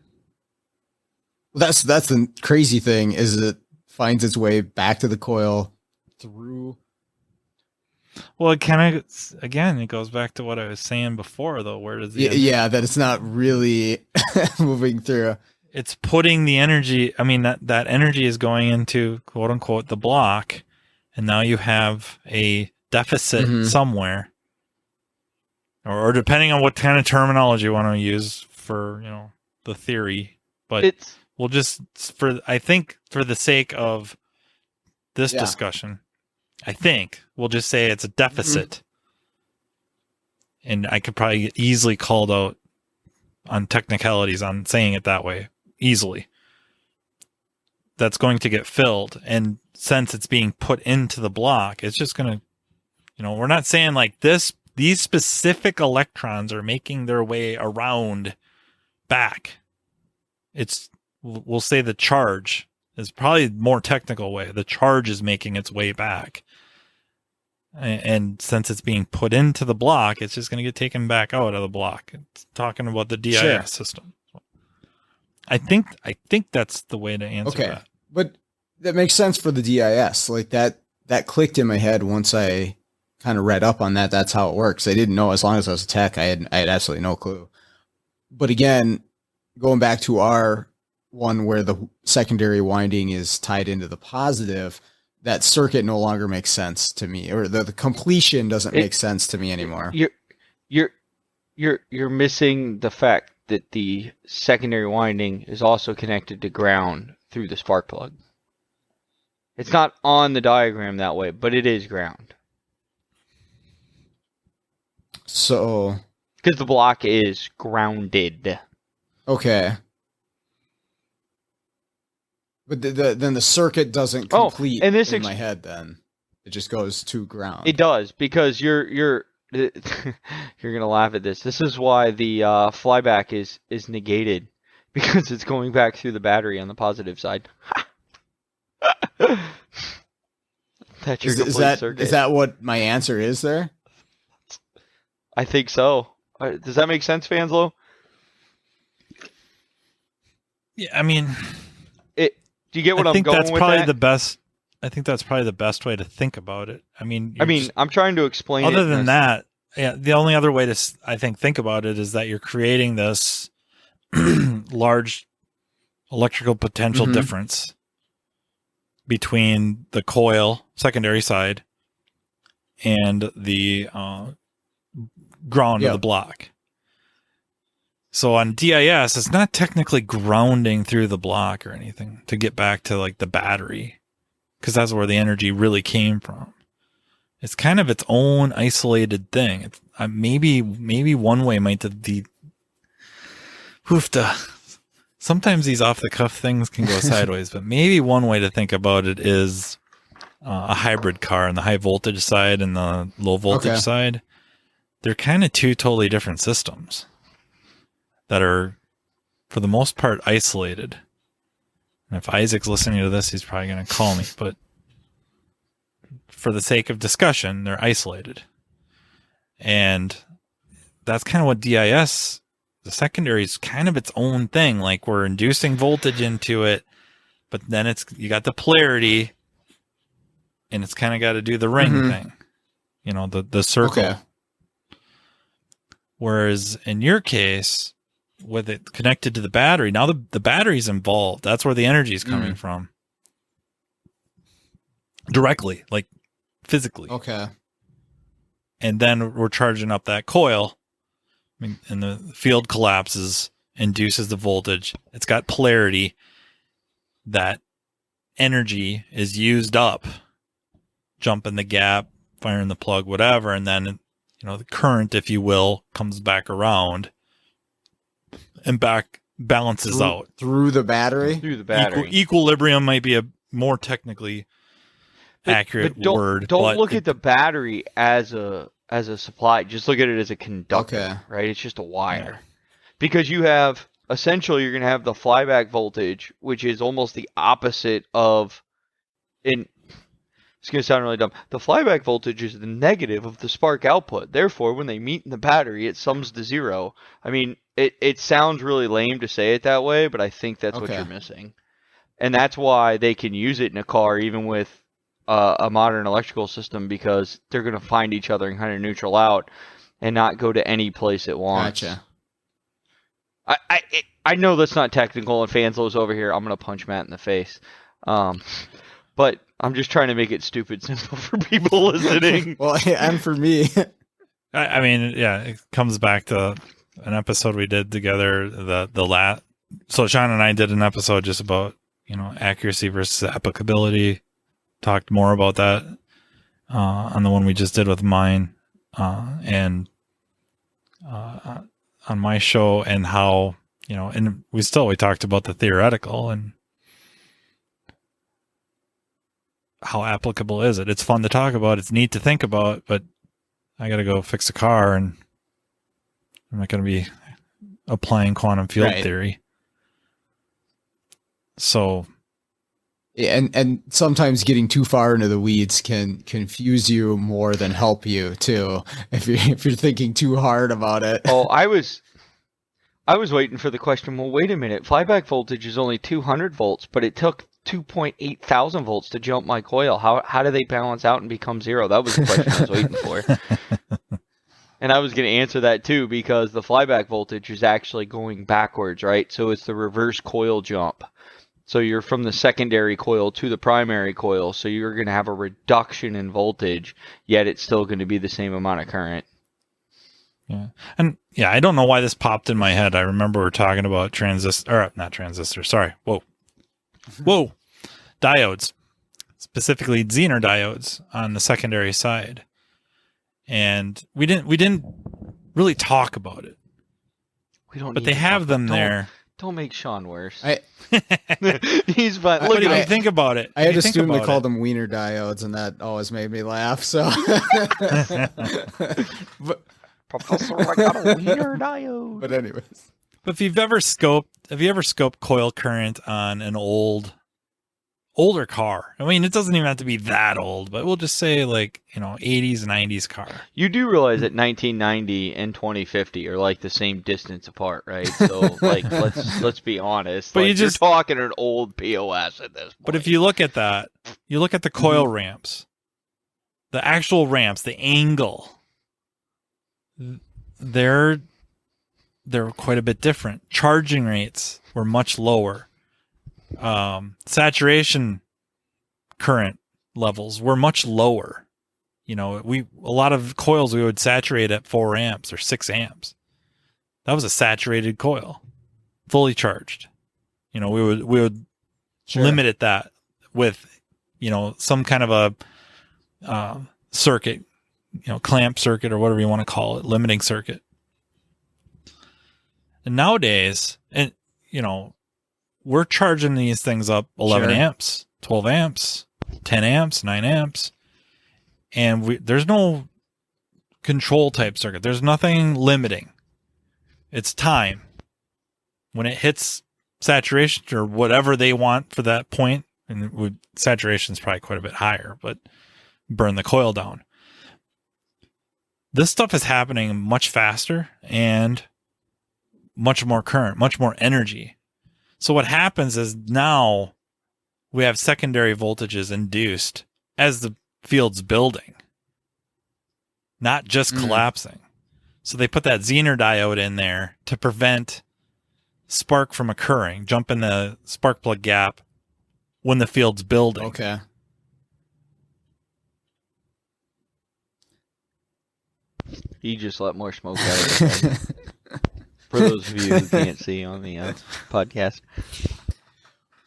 Right. That's the crazy thing, is it finds its way back to the coil through. Well, it kind of, again, it goes back to what I was saying before, though. Where does the that it's not really moving through. It's putting the energy. I mean, that energy is going into, quote unquote, the block, and now you have a deficit somewhere, or depending on what kind of terminology you want to use for the theory. But we'll just I think for the sake of this discussion, I think we'll just say it's a deficit. And I could probably get easily called out on technicalities on saying it that way, easily. That's going to get filled. And since it's being put into the block, it's just going to, we're not saying like these specific electrons are making their way around back. We'll say the charge is probably a more technical way. The charge is making its way back. And since it's being put into the block, it's just going to get taken back out of the block. It's talking about the DIS system. I think that's the way to answer that. But that makes sense for the DIS. Like that clicked in my head once I kind of read up on that. That's how it works. I didn't know. As long as I was a tech, I had absolutely no clue. But again, going back to our one where the secondary winding is tied into the positive, that circuit no longer makes sense to me, or the completion doesn't make sense to me anymore. You're missing the fact that the secondary winding is also connected to ground through the spark plug. It's not on the diagram that way, but it is ground. So... Because the block is grounded. Okay. But then the circuit doesn't complete and this in my head then. It just goes to ground. It does, because you're gonna laugh at this. This is why the flyback is negated, because it's going back through the battery on the positive side. That's your complete circuit. Is that what my answer is there? I think so. Does that make sense, Fanslow? Yeah, I mean, do you get what I'm going with? I think that's probably the best way to think about it. I mean, I'm trying to explain. Other than that, yeah, the only other way to think about it is that you're creating this large electrical potential difference between the coil secondary side and the ground of the block. So on DIS, it's not technically grounding through the block or anything to get back to like the battery, because that's where the energy really came from. It's kind of its own isolated thing. It's, maybe one way might be sometimes these off the cuff things can go sideways, but maybe one way to think about it is a hybrid car on the high voltage side and the low voltage side. They're kind of two totally different systems that are, for the most part, isolated. And if Isaac's listening to this, he's probably going to call me, but for the sake of discussion, they're isolated. And that's kind of what DIS, the secondary, is kind of its own thing. Like, we're inducing voltage into it, but then you got the polarity, and it's kind of got to do the ring thing. You know, the circle. Okay. Whereas in your case, with it connected to the battery, now the battery's involved. That's where the energy is coming from. Directly, like physically. Okay. And then we're charging up that coil, and the field collapses, induces the voltage. It's got polarity. That energy is used up, jumping the gap, firing the plug, whatever, and then the current, if you will, comes back around and balances out through the battery. Through the battery. Equilibrium might be a more technically accurate word. Don't look at the battery as a supply. Just look at it as a conductor, right? It's just a wire. Yeah. Because you're going to have the flyback voltage, which is almost the opposite of it's going to sound really dumb. The flyback voltage is the negative of the spark output. Therefore, when they meet in the battery, it sums to zero. I mean, it sounds really lame to say it that way, but I think that's what you're missing. And that's why they can use it in a car, even with a modern electrical system, because they're going to find each other and kind of neutral out and not go to any place it wants. Gotcha. I know that's not technical, and Fanslow's over here. I'm going to punch Matt in the face. But I'm just trying to make it stupid simple for people listening. Well, and for me. I mean, yeah, it comes back to an episode we did together. So Sean and I did an episode just about, accuracy versus applicability. Talked more about that on the one we just did with mine and on my show, and how, and we talked about the theoretical and how applicable is it. It's fun to talk about. It's neat to think about, but I got to go fix a car, and I'm not going to be applying quantum field theory. So, yeah, and sometimes getting too far into the weeds can confuse you more than help you too, if you're thinking too hard about it. Oh, I was waiting for the question. Well, wait a minute. Flyback voltage is only 200 volts, but it took 2.8 thousand volts to jump my coil. How do they balance out and become zero? That was the question I was waiting for. And I was going to answer that too, because the flyback voltage is actually going backwards, right? So it's the reverse coil jump. So you're from the secondary coil to the primary coil. So you're going to have a reduction in voltage, yet it's still going to be the same amount of current. Yeah. And yeah, I don't know why this popped in my head. I remember we were talking about diodes, specifically Zener diodes on the secondary side. And we didn't really talk about it. We don't. But they have them there. Don't make Sean worse. He's fun. Look at him. Think about it. I had a student that called them wiener diodes, and that always made me laugh. So, Professor, I got a wiener diode. But anyways, but have you ever scoped coil current on an older car? I mean, it doesn't even have to be that old, but we'll just say 80s, 90s car. You do realize that 1990 and 2050 are like the same distance apart, right? So let's be honest. But you're talking an old POS at this point. But if you look at that, you look at the coil ramps, the actual ramps, the angle, they're quite a bit different. Charging rates were much lower. Saturation current levels were much lower. A lot of coils we would saturate at 4 amps or 6 amps. That was a saturated coil, fully charged. We would limit it that with, some kind of a circuit, clamp circuit or whatever you want to call it, limiting circuit. And nowadays, we're charging these things up 11 amps, 12 amps, 10 amps, 9 amps. And there's no control type circuit. There's nothing limiting. It's time. When it hits saturation or whatever they want for that point, and saturation is probably quite a bit higher, but burn the coil down. This stuff is happening much faster and much more current, much more energy. So what happens is now we have secondary voltages induced as the field's building, not just collapsing. So they put that Zener diode in there to prevent spark from occurring, jump in the spark plug gap when the field's building. Okay. He just let more smoke out of his head. For those of you who can't see on the podcast.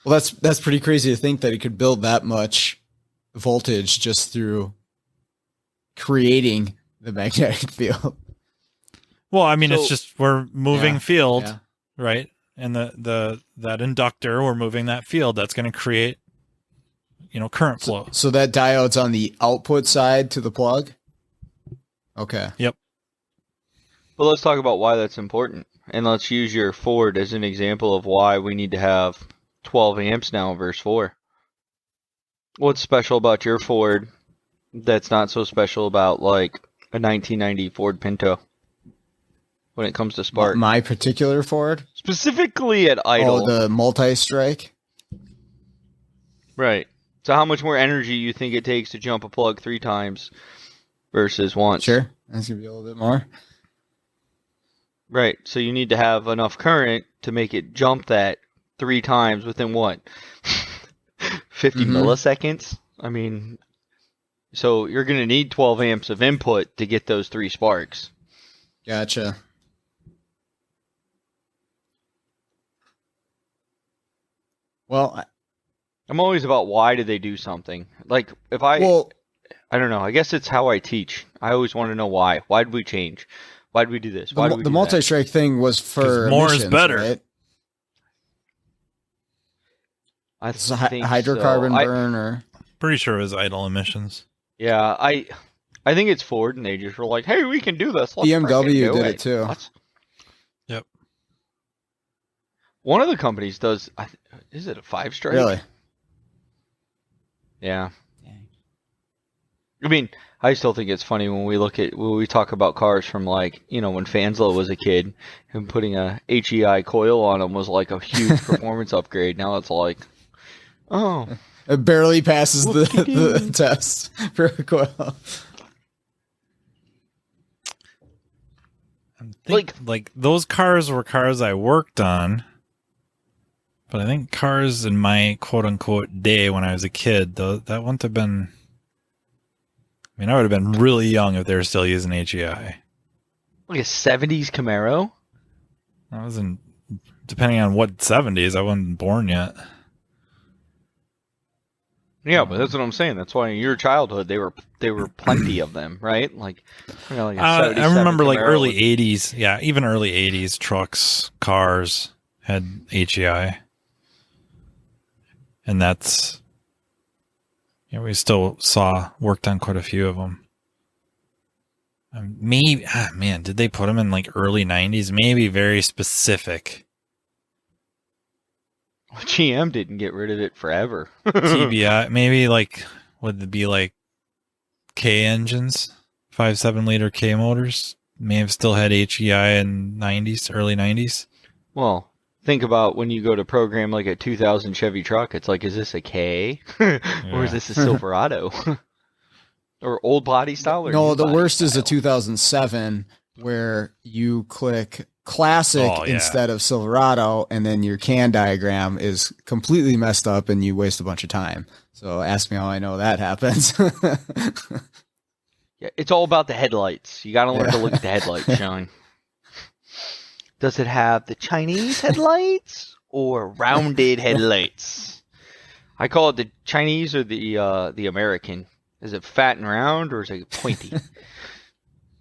Well, that's pretty crazy to think that it could build that much voltage just through creating the magnetic field. Well, I mean, it's just we're moving field, right? And that inductor, we're moving that field. That's going to create, current flow. So that diode's on the output side to the plug? Okay. Yep. Well, let's talk about why that's important. And let's use your Ford as an example of why we need to have 12 amps now versus 4. What's special about your Ford that's not so special about like a 1990 Ford Pinto when it comes to spark? My particular Ford? Specifically at idle. Oh, the multi-strike? Right. So how much more energy you think it takes to jump a plug 3 times versus once? Sure. That's going to be a little bit more. Right. So you need to have enough current to make it jump that 3 times within what? 50 milliseconds? I mean, so you're going to need 12 amps of input to get those 3 sparks. Gotcha. Well, I'm always about why did they do something. Like if I don't know. I guess it's how I teach. I always want to know why. Why did we change? Why did we do this? Why did we do the multi-strike thing was for more is better. Right? I It's a think hydrocarbon so. burn or Pretty sure it was idle emissions. Yeah, I think it's Ford, and they just were like, "Hey, we can do this." Let's BMW frickin' do did it too. Yep. One of the companies does. Is it a 5-strike? Really? Yeah. I mean, I still think it's funny when we talk about cars from like, when Fanslow was a kid and putting a HEI coil on them was like a huge performance upgrade. Now it's like, oh. It barely passes the test for a coil. Like those cars were cars I worked on, but I think cars in my quote unquote day when I was a kid, that wouldn't have been. I mean, I would have been really young if they were still using HEI. Like a 70s Camaro? I wasn't, depending on what 70s, I wasn't born yet. Yeah, but that's what I'm saying. That's why in your childhood they were plenty of them, right? Like, like a I 77 remember like Camaro early with- 80s. Yeah, even early 80s trucks, cars had HEI. And that's, we still worked on quite a few of them. Maybe, did they put them in like early 90s? Maybe very specific. GM didn't get rid of it forever. TBI, maybe like, would it be like K engines? 5.7 liter K motors? May have still had HEI in early 90s. Well, think about when you go to program like a 2000 Chevy truck, it's like, is this a K? Or is this a Silverado? Or old body style? Or No, the body worst is style? the 2007 where you click classic instead of Silverado, and then your CAN diagram is completely messed up and you waste a bunch of time. So ask me how I know that happens. Yeah, it's all about the headlights. You got to learn to look at the headlights, Sean. Does it have the Chinese headlights or rounded headlights? I call it the Chinese or the American. Is it fat and round or is it pointy?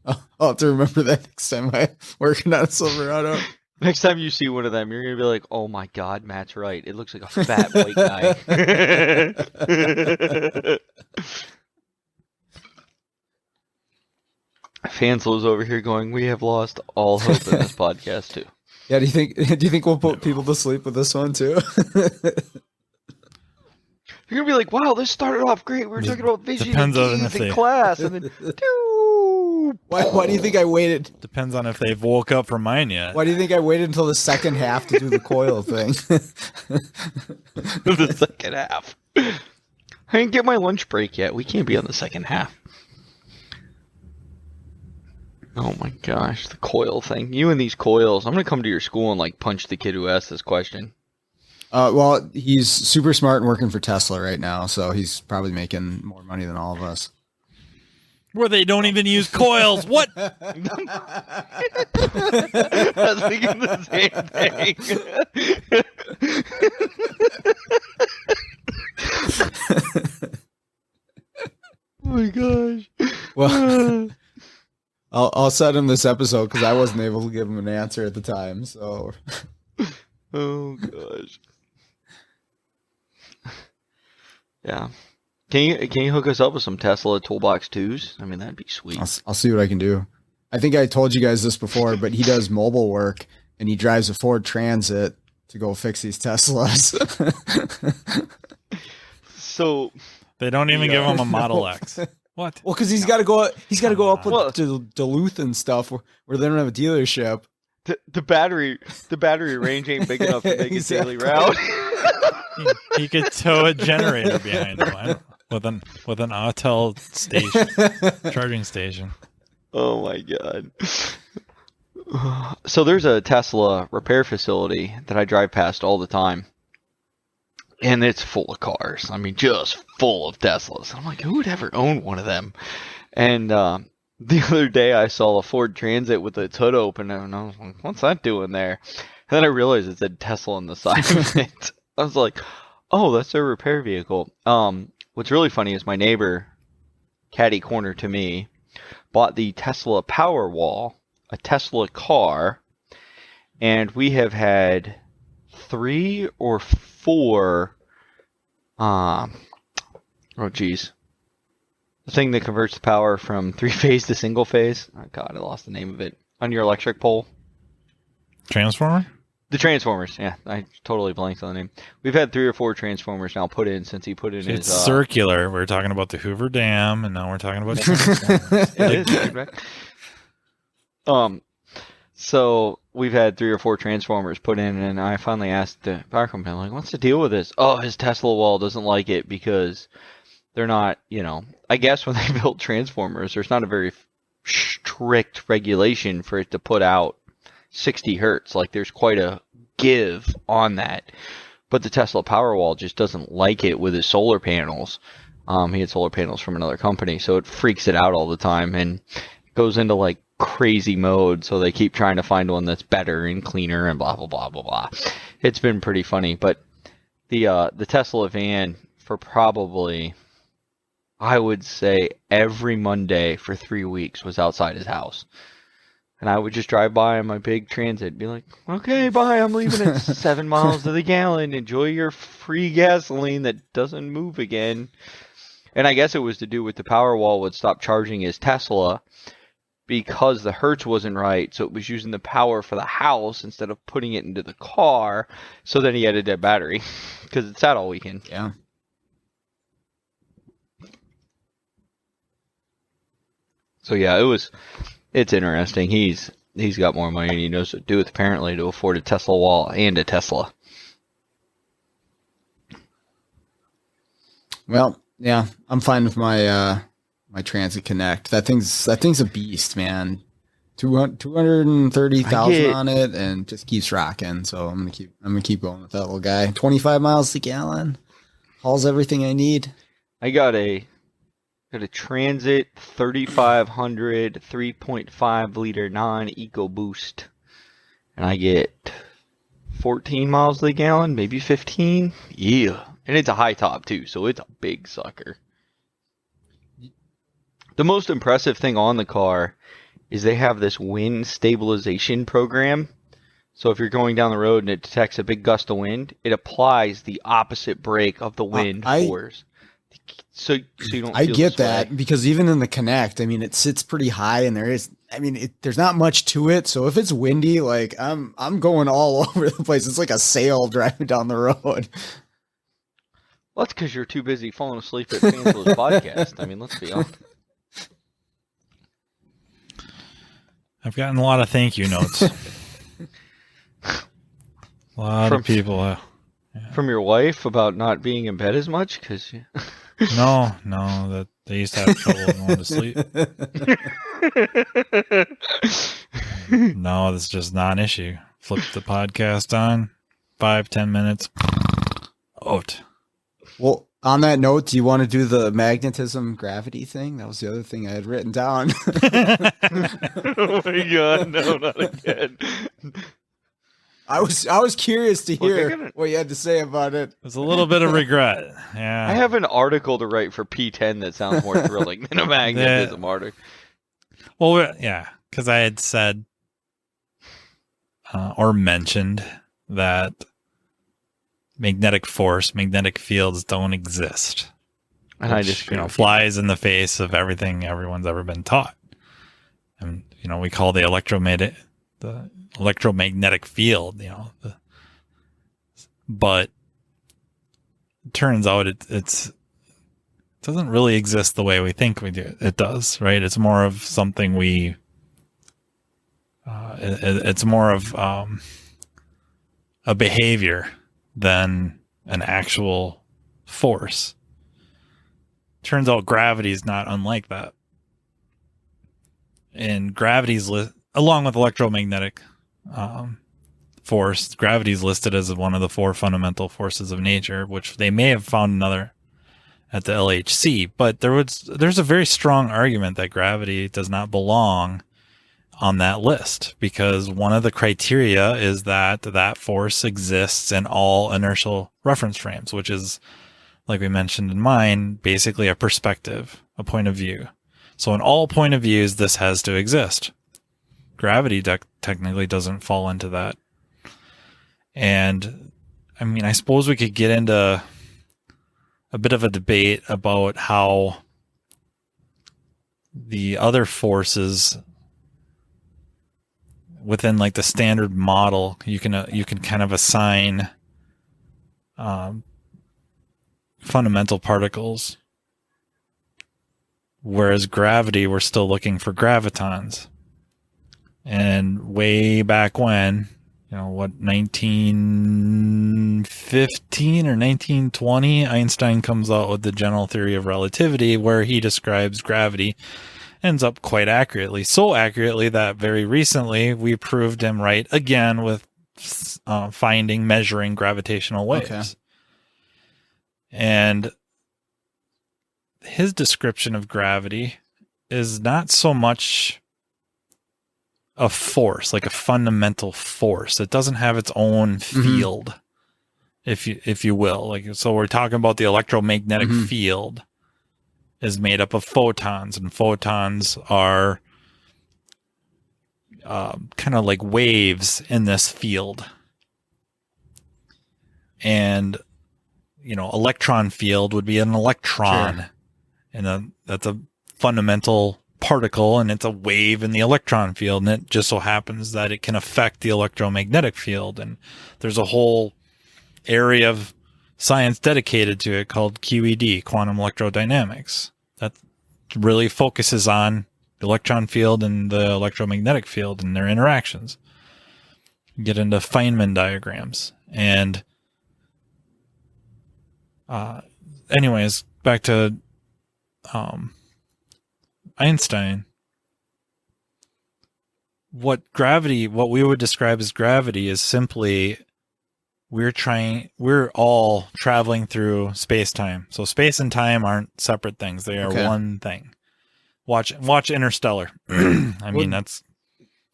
I'll have to remember that next time I'm working on a Silverado. Next time you see one of them, you're going to be like, oh my God, Matt's right. It looks like a fat white guy. Fanslow's over here going, we have lost all hope in this podcast too. Yeah, do you think we'll put people to sleep with this one too? You're going to be like, wow, this started off great. We were talking about vision Depends on and if keys in they- class. And then, Why do you think I waited? Depends on if they've woke up from mine yet. Why do you think I waited until the second half to do the coil thing? the second half. I didn't get my lunch break yet. We can't be on the second half. Oh my gosh, the coil thing. You and these coils. I'm going to come to your school and like punch the kid who asked this question. Well, he's super smart and working for Tesla right now, so he's probably making more money than all of us. Where they don't even use coils. What? I was thinking the same thing. Oh my gosh. Well, I'll send him this episode because I wasn't able to give him an answer at the time. So, Oh gosh. Yeah. Can you hook us up with some Tesla Toolbox 2s? I mean, that'd be sweet. I'll see what I can do. I think I told you guys this before, but he does mobile work and he drives a Ford Transit to go fix these Teslas. So They don't even give them a Model X. What? Well, because he's got to go. He's got to go up Well- to Duluth and stuff where they don't have a dealership. the battery range ain't big enough to make a daily Exactly. route. He could tow a generator behind him with an Autel station, charging station. Oh my god. So there's a Tesla repair facility that I drive past all the time. And it's full of cars. I mean, just full of Teslas. I'm like, who would ever own one of them? And the other day I saw a Ford Transit with its hood open, and I was like, what's that doing there? And then I realized it said Tesla on the side of it. I was like, oh, that's their repair vehicle. What's really funny is my neighbor, catty corner to me, bought the Tesla Powerwall, a Tesla car, and we have had 3 or 4 the thing that converts the power from 3-phase to single phase. Oh god, I lost the name of it. On your electric pole. Transformer? The transformers, yeah. I totally blanked on the name. We've had 3 or 4 transformers now put in since he put in It's his circular. We're talking about the Hoover Dam, and now we're talking about transformers. It is, right? So we've had 3 or 4 transformers put in, and I finally asked the power company, like, what's the deal with this? Oh, his Tesla wall doesn't like it because they're not, I guess when they build transformers, there's not a very strict regulation for it to put out 60 hertz. Like, there's quite a give on that. But the Tesla Powerwall just doesn't like it with his solar panels. He had solar panels from another company, so it freaks it out all the time, and it goes into, like, crazy mode, so they keep trying to find one that's better and cleaner and blah blah blah blah blah. It's been pretty funny, but the Tesla van for probably, I would say, every Monday for 3 weeks was outside his house. And I would just drive by on my big Transit, be like, okay, bye, I'm leaving at 7 miles to the gallon. Enjoy your free gasoline that doesn't move again. And I guess it was to do with the Powerwall would stop charging his Tesla because the Hertz wasn't right. So it was using the power for the house instead of putting it into the car. So then he had a dead battery because it sat all weekend. Yeah. So yeah, it's interesting. He's got more money than he knows what to do with, apparently, to afford a Tesla wall and a Tesla. Well, yeah, I'm fine with my my Transit Connect. That thing's a beast, man. 230,000 on it, and just keeps rocking. So I'm gonna keep going with that little guy. 25 miles a gallon, hauls everything I need. I got a Transit 3500 3.5 liter non-EcoBoost, and I get 14 miles to the gallon, maybe 15. Yeah, and it's a high top too, so it's a big sucker. The most impressive thing on the car is they have this wind stabilization program. So if you're going down the road and it detects a big gust of wind, it applies the opposite brake of the wind force. So you don't. I feel get that, because even in the Connect, I mean, it sits pretty high, and there's not much to it. So if it's windy, like I'm going all over the place. It's like a sail driving down the road. Well, that's because you're too busy falling asleep at Fanslow's podcast. I mean, let's be honest. I've gotten a lot of thank you notes. A lot of people. From your wife about not being in bed as much? Because No, that they used to have trouble going to sleep. No, that's just not an issue. Flip the podcast on, 5-10 minutes. Out. Well, on that note, do you want to do the magnetism gravity thing? That was the other thing I had written down. Oh my god, no, not again. I was curious to hear what you had to say about it. There's a little bit of regret. Yeah. I have an article to write for P10 that sounds more thrilling than a magnetism article. Well, yeah, because I had said or mentioned that magnetic force, magnetic fields don't exist. And which, I just flies in the face of everything everyone's ever been taught. And we call the electromagnetic field, but it turns out it doesn't really exist the way we think it does, right? It's more of something it's more of a behavior than an actual force. Turns out gravity is not unlike that. And gravity's along with electromagnetic force, gravity is listed as one of the 4 fundamental forces of nature, which they may have found another at the LHC, but there's a very strong argument that gravity does not belong on that list, because one of the criteria is that force exists in all inertial reference frames, which is, like we mentioned in mine, basically a perspective, a point of view. So in all point of views, this has to exist. Gravity technically doesn't fall into that. And I mean, I suppose we could get into a bit of a debate about how the other forces within like the standard model, you can kind of assign fundamental particles, whereas gravity, we're still looking for gravitons. And way back when, 1915 or 1920, Einstein comes out with the general theory of relativity, where he describes gravity, ends up quite accurately. So accurately that very recently we proved him right again with measuring gravitational waves. Okay. And his description of gravity is not so much a force, like a fundamental force. It doesn't have its own field, if you will. Like, so we're talking about the electromagnetic field is made up of photons, and photons are kind of like waves in this field. And, electron field would be an electron. Sure. And that's a fundamental particle, and it's a wave in the electron field, and it just so happens that it can affect the electromagnetic field. And there's a whole area of science dedicated to it called QED, quantum electrodynamics, that really focuses on the electron field and the electromagnetic field and their interactions. You get into Feynman diagrams. And anyways, back to Einstein. What we would describe as gravity is simply we're all traveling through space-time. So space and time aren't separate things. They are one thing. Watch Interstellar. I mean, that's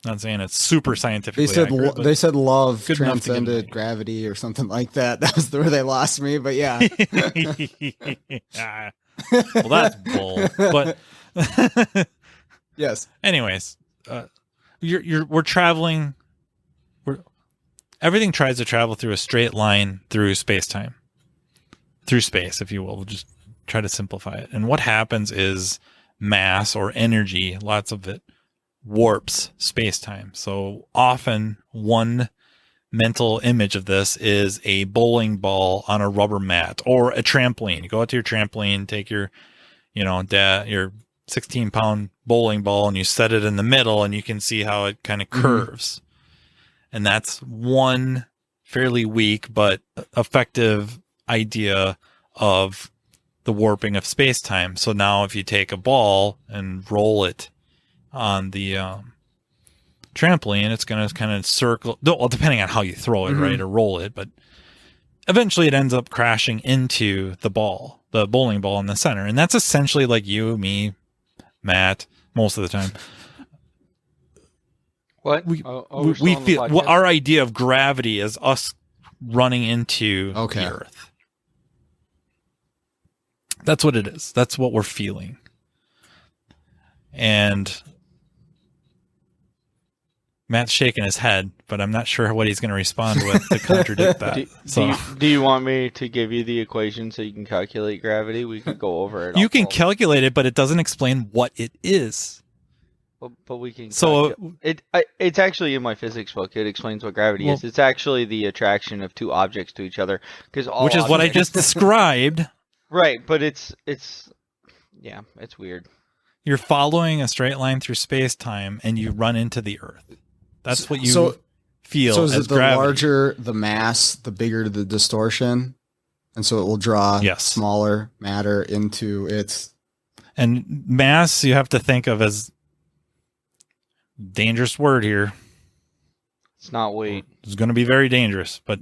not saying it's super scientifically accurate. They said love transcended gravity or something like that. That was where they lost me, but yeah. Well, that's bull. But yes. Anyways, we're traveling. Everything tries to travel through a straight line through space-time, through space, if you will. We'll just try to simplify it. And what happens is mass or energy, lots of it, warps space-time. So often one mental image of this is a bowling ball on a rubber mat or a trampoline. You go out to your trampoline, take your, your 16-pound bowling ball, and you set it in the middle, and you can see how it kind of curves. And that's one fairly weak but effective idea of the warping of space-time. So now if you take a ball and roll it on the trampoline, it's going to kind of circle, well, depending on how you throw it, right, or roll it, but eventually it ends up crashing into the bowling ball in the center. And that's essentially like you, me, Matt, most of the time. What? We feel our idea of gravity is us running into the Earth. That's what it is. That's what we're feeling. And Matt's shaking his head, but I'm not sure what he's going to respond with to contradict that. Do you want me to give you the equation so you can calculate gravity? We could go over it. You can calculate it, but it doesn't explain what it is. But we can. So it's actually in my physics book. It explains what gravity is. It's actually the attraction of two objects to each other, which is what I just described. Right, but it's weird. You're following a straight line through space-time, and you run into the Earth. That's what you feel. So is as it the gravity. larger the mass, the bigger the distortion, and so it will draw smaller matter into its. And mass, you have to think of as dangerous word here. It's not weight. It's going to be very dangerous, but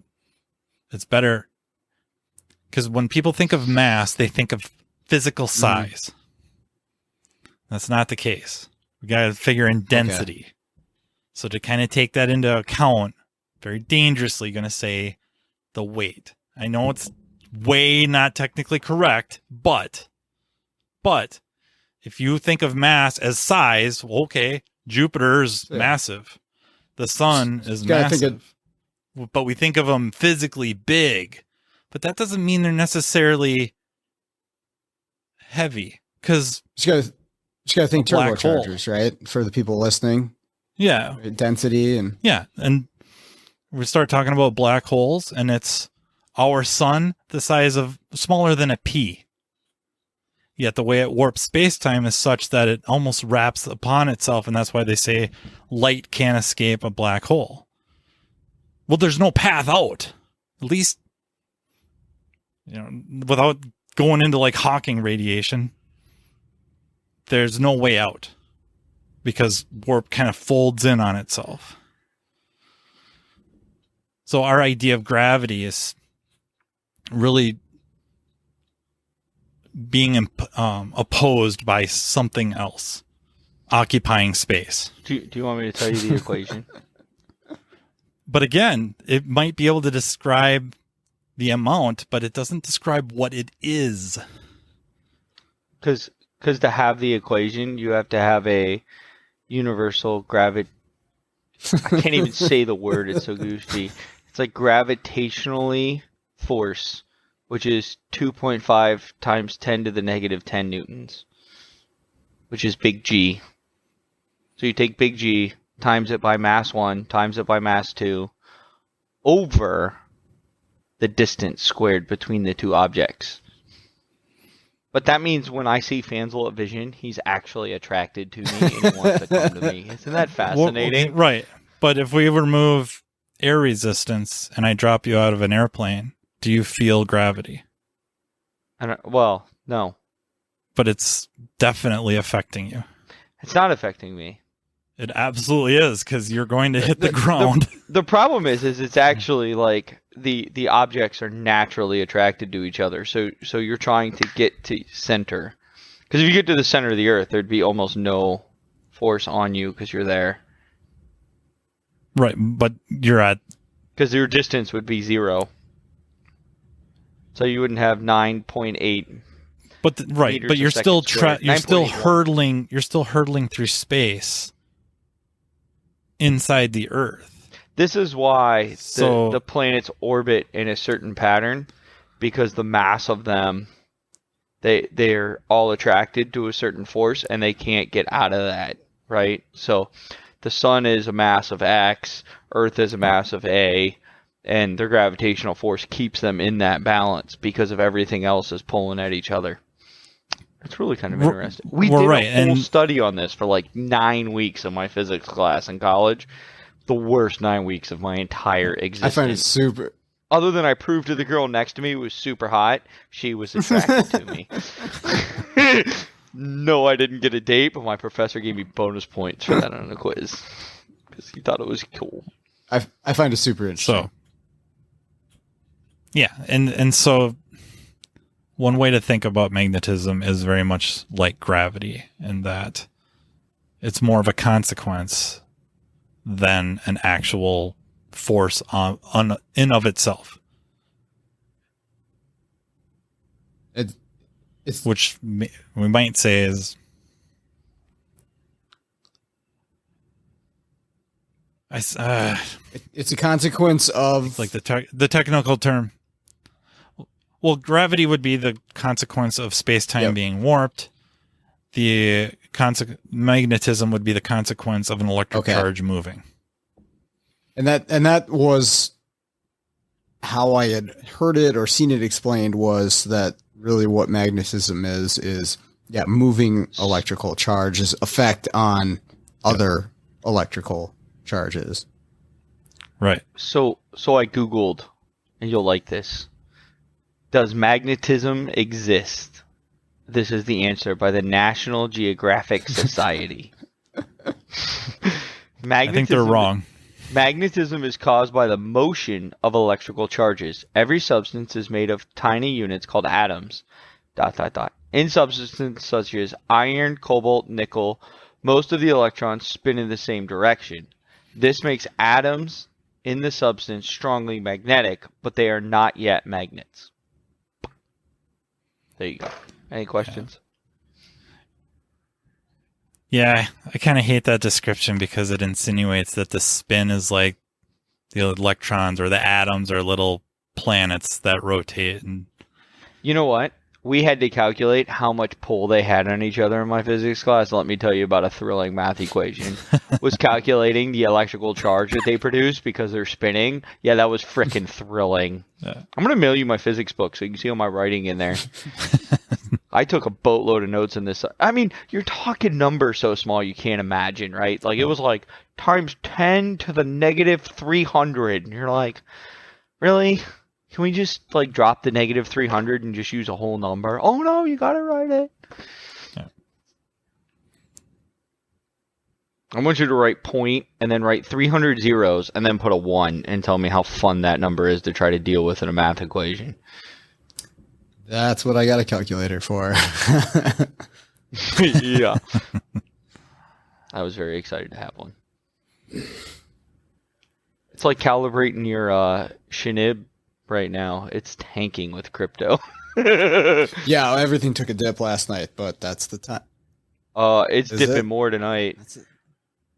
it's better because when people think of mass, they think of physical size. That's not the case. We got to figure in density. Okay. So to kind of take that into account, very dangerously going to say the weight. I know it's way not technically correct, but if you think of mass as size, well, okay, Jupiter is massive. The sun is massive. But we think of them physically big. But that doesn't mean they're necessarily heavy. Because you got to think turbochargers, right? For the people listening. Yeah. Density and. Yeah. And we start talking about black holes, and it's our sun the size of smaller than a pea. Yet the way it warps space-time is such that it almost wraps upon itself, and that's why they say light can't escape a black hole. Well, there's no path out. At least, without going into like Hawking radiation, there's no way out because warp kind of folds in on itself. So our idea of gravity is really being opposed by something else. occupying space. Do you want me to tell you the equation? But again, it might be able to describe the amount, but it doesn't describe what it is. Because to have the equation, you have to have a universal I can't even say the word, it's so goofy. It's like gravitationally force, which is 2.5 times 10 to the negative 10 newtons, which is big G. So you take big G, times it by mass 1, times it by mass 2, over the distance squared between the two objects. But that means when I see Fanslow at Vision, he's actually attracted to me and he wants to come to me. Isn't that fascinating? Well, right. But if we remove air resistance and I drop you out of an airplane, do you feel gravity? Well, no. But it's definitely affecting you. It's not affecting me. It absolutely is, because you're going to hit the ground. The problem is it's actually like the objects are naturally attracted to each other. So you're trying to get to center. Because if you get to the center of the Earth, there'd be almost no force on you because you're there. Right, but you're at... Because your distance would be 0. So you wouldn't have 9.8. But you're still hurtling. You're still hurtling through space inside the Earth. This is why the planets orbit in a certain pattern, because the mass of them, they're all attracted to a certain force and they can't get out of that, right? So the sun is a mass of X, Earth is a mass of A, and their gravitational force keeps them in that balance because of everything else is pulling at each other. It's really kind of interesting. We did a whole study on this for like 9 weeks of my physics class in college. The worst 9 weeks of my entire existence. I find it super... Other than I proved to the girl next to me was super hot, she was attracted to me. No, I didn't get a date, but my professor gave me bonus points for that on a quiz. Because he thought it was cool. I find it super interesting. So, yeah, and so... One way to think about magnetism is very much like gravity, in that it's more of a consequence than an actual force in of itself. Which we might say is... it's a consequence of... like the technical term. Well, gravity would be the consequence of space-time being warped. The magnetism would be the consequence of an electric charge moving. And that was how I had heard it or seen it explained, was that really what magnetism is moving electrical charges effect on other electrical charges. Right. So I Googled, and you'll like this. Does magnetism exist? This is the answer by the National Geographic Society. I think they're wrong. Magnetism is caused by the motion of electrical charges. Every substance is made of tiny units called atoms. ... In substances such as iron, cobalt, nickel, most of the electrons spin in the same direction. This makes atoms in the substance strongly magnetic, but they are not yet magnets. There you go. Any questions? Yeah, I kind of hate that description because it insinuates that the spin is like the electrons or the atoms are little planets that rotate. And you know what? We had to calculate how much pull they had on each other in my physics class. Let me tell you about a thrilling math equation. Was calculating the electrical charge that they produce because they're spinning. Yeah, that was frickin' thrilling. Yeah. I'm going to mail you my physics book so you can see all my writing in there. I took a boatload of notes in this. I mean, you're talking numbers so small you can't imagine, right? Like, it was like times 10 to the negative 300. And you're like, really? Can we just like drop the negative 300 and just use a whole number? Oh no, you gotta write it. Yeah. I want you to write point and then write 300 zeros and then put a 1 and tell me how fun that number is to try to deal with in a math equation. That's what I got a calculator for. Yeah. I was very excited to have one. It's like calibrating your Shinib right now. It's tanking with crypto. Yeah, everything took a dip last night, but that's the time. It's dipping more tonight.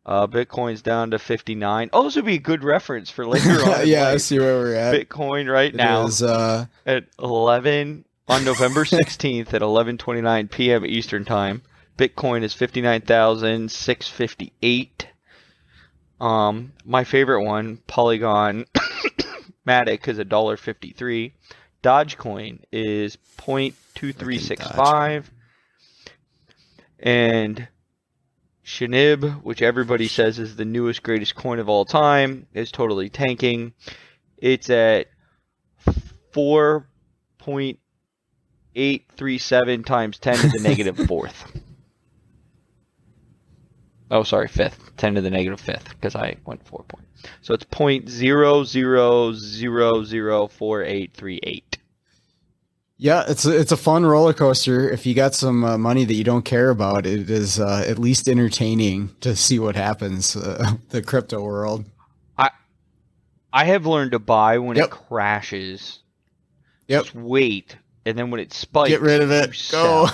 Bitcoin's down to 59. Oh, this would be a good reference for later on. Yeah, I see where we're at. Bitcoin right now is, at 11 on November 16th at 11:29 p.m. Eastern Time. Bitcoin is 59,658. My favorite one, Polygon Matic, is $1.53. Dogecoin is 0.2365. And Shinib, which everybody says is the newest, greatest coin of all time, is totally tanking. It's at 4.837 times 10 to the negative fourth. Oh, sorry, fifth. 10 to the negative fifth, because I went 4 point. So it's 0.00004838. Yeah, it's a fun roller coaster. If you got some money that you don't care about, it is at least entertaining to see what happens. The crypto world. I have learned to buy when it crashes. Yep. Just wait, and then when it spikes, get rid of it. Go.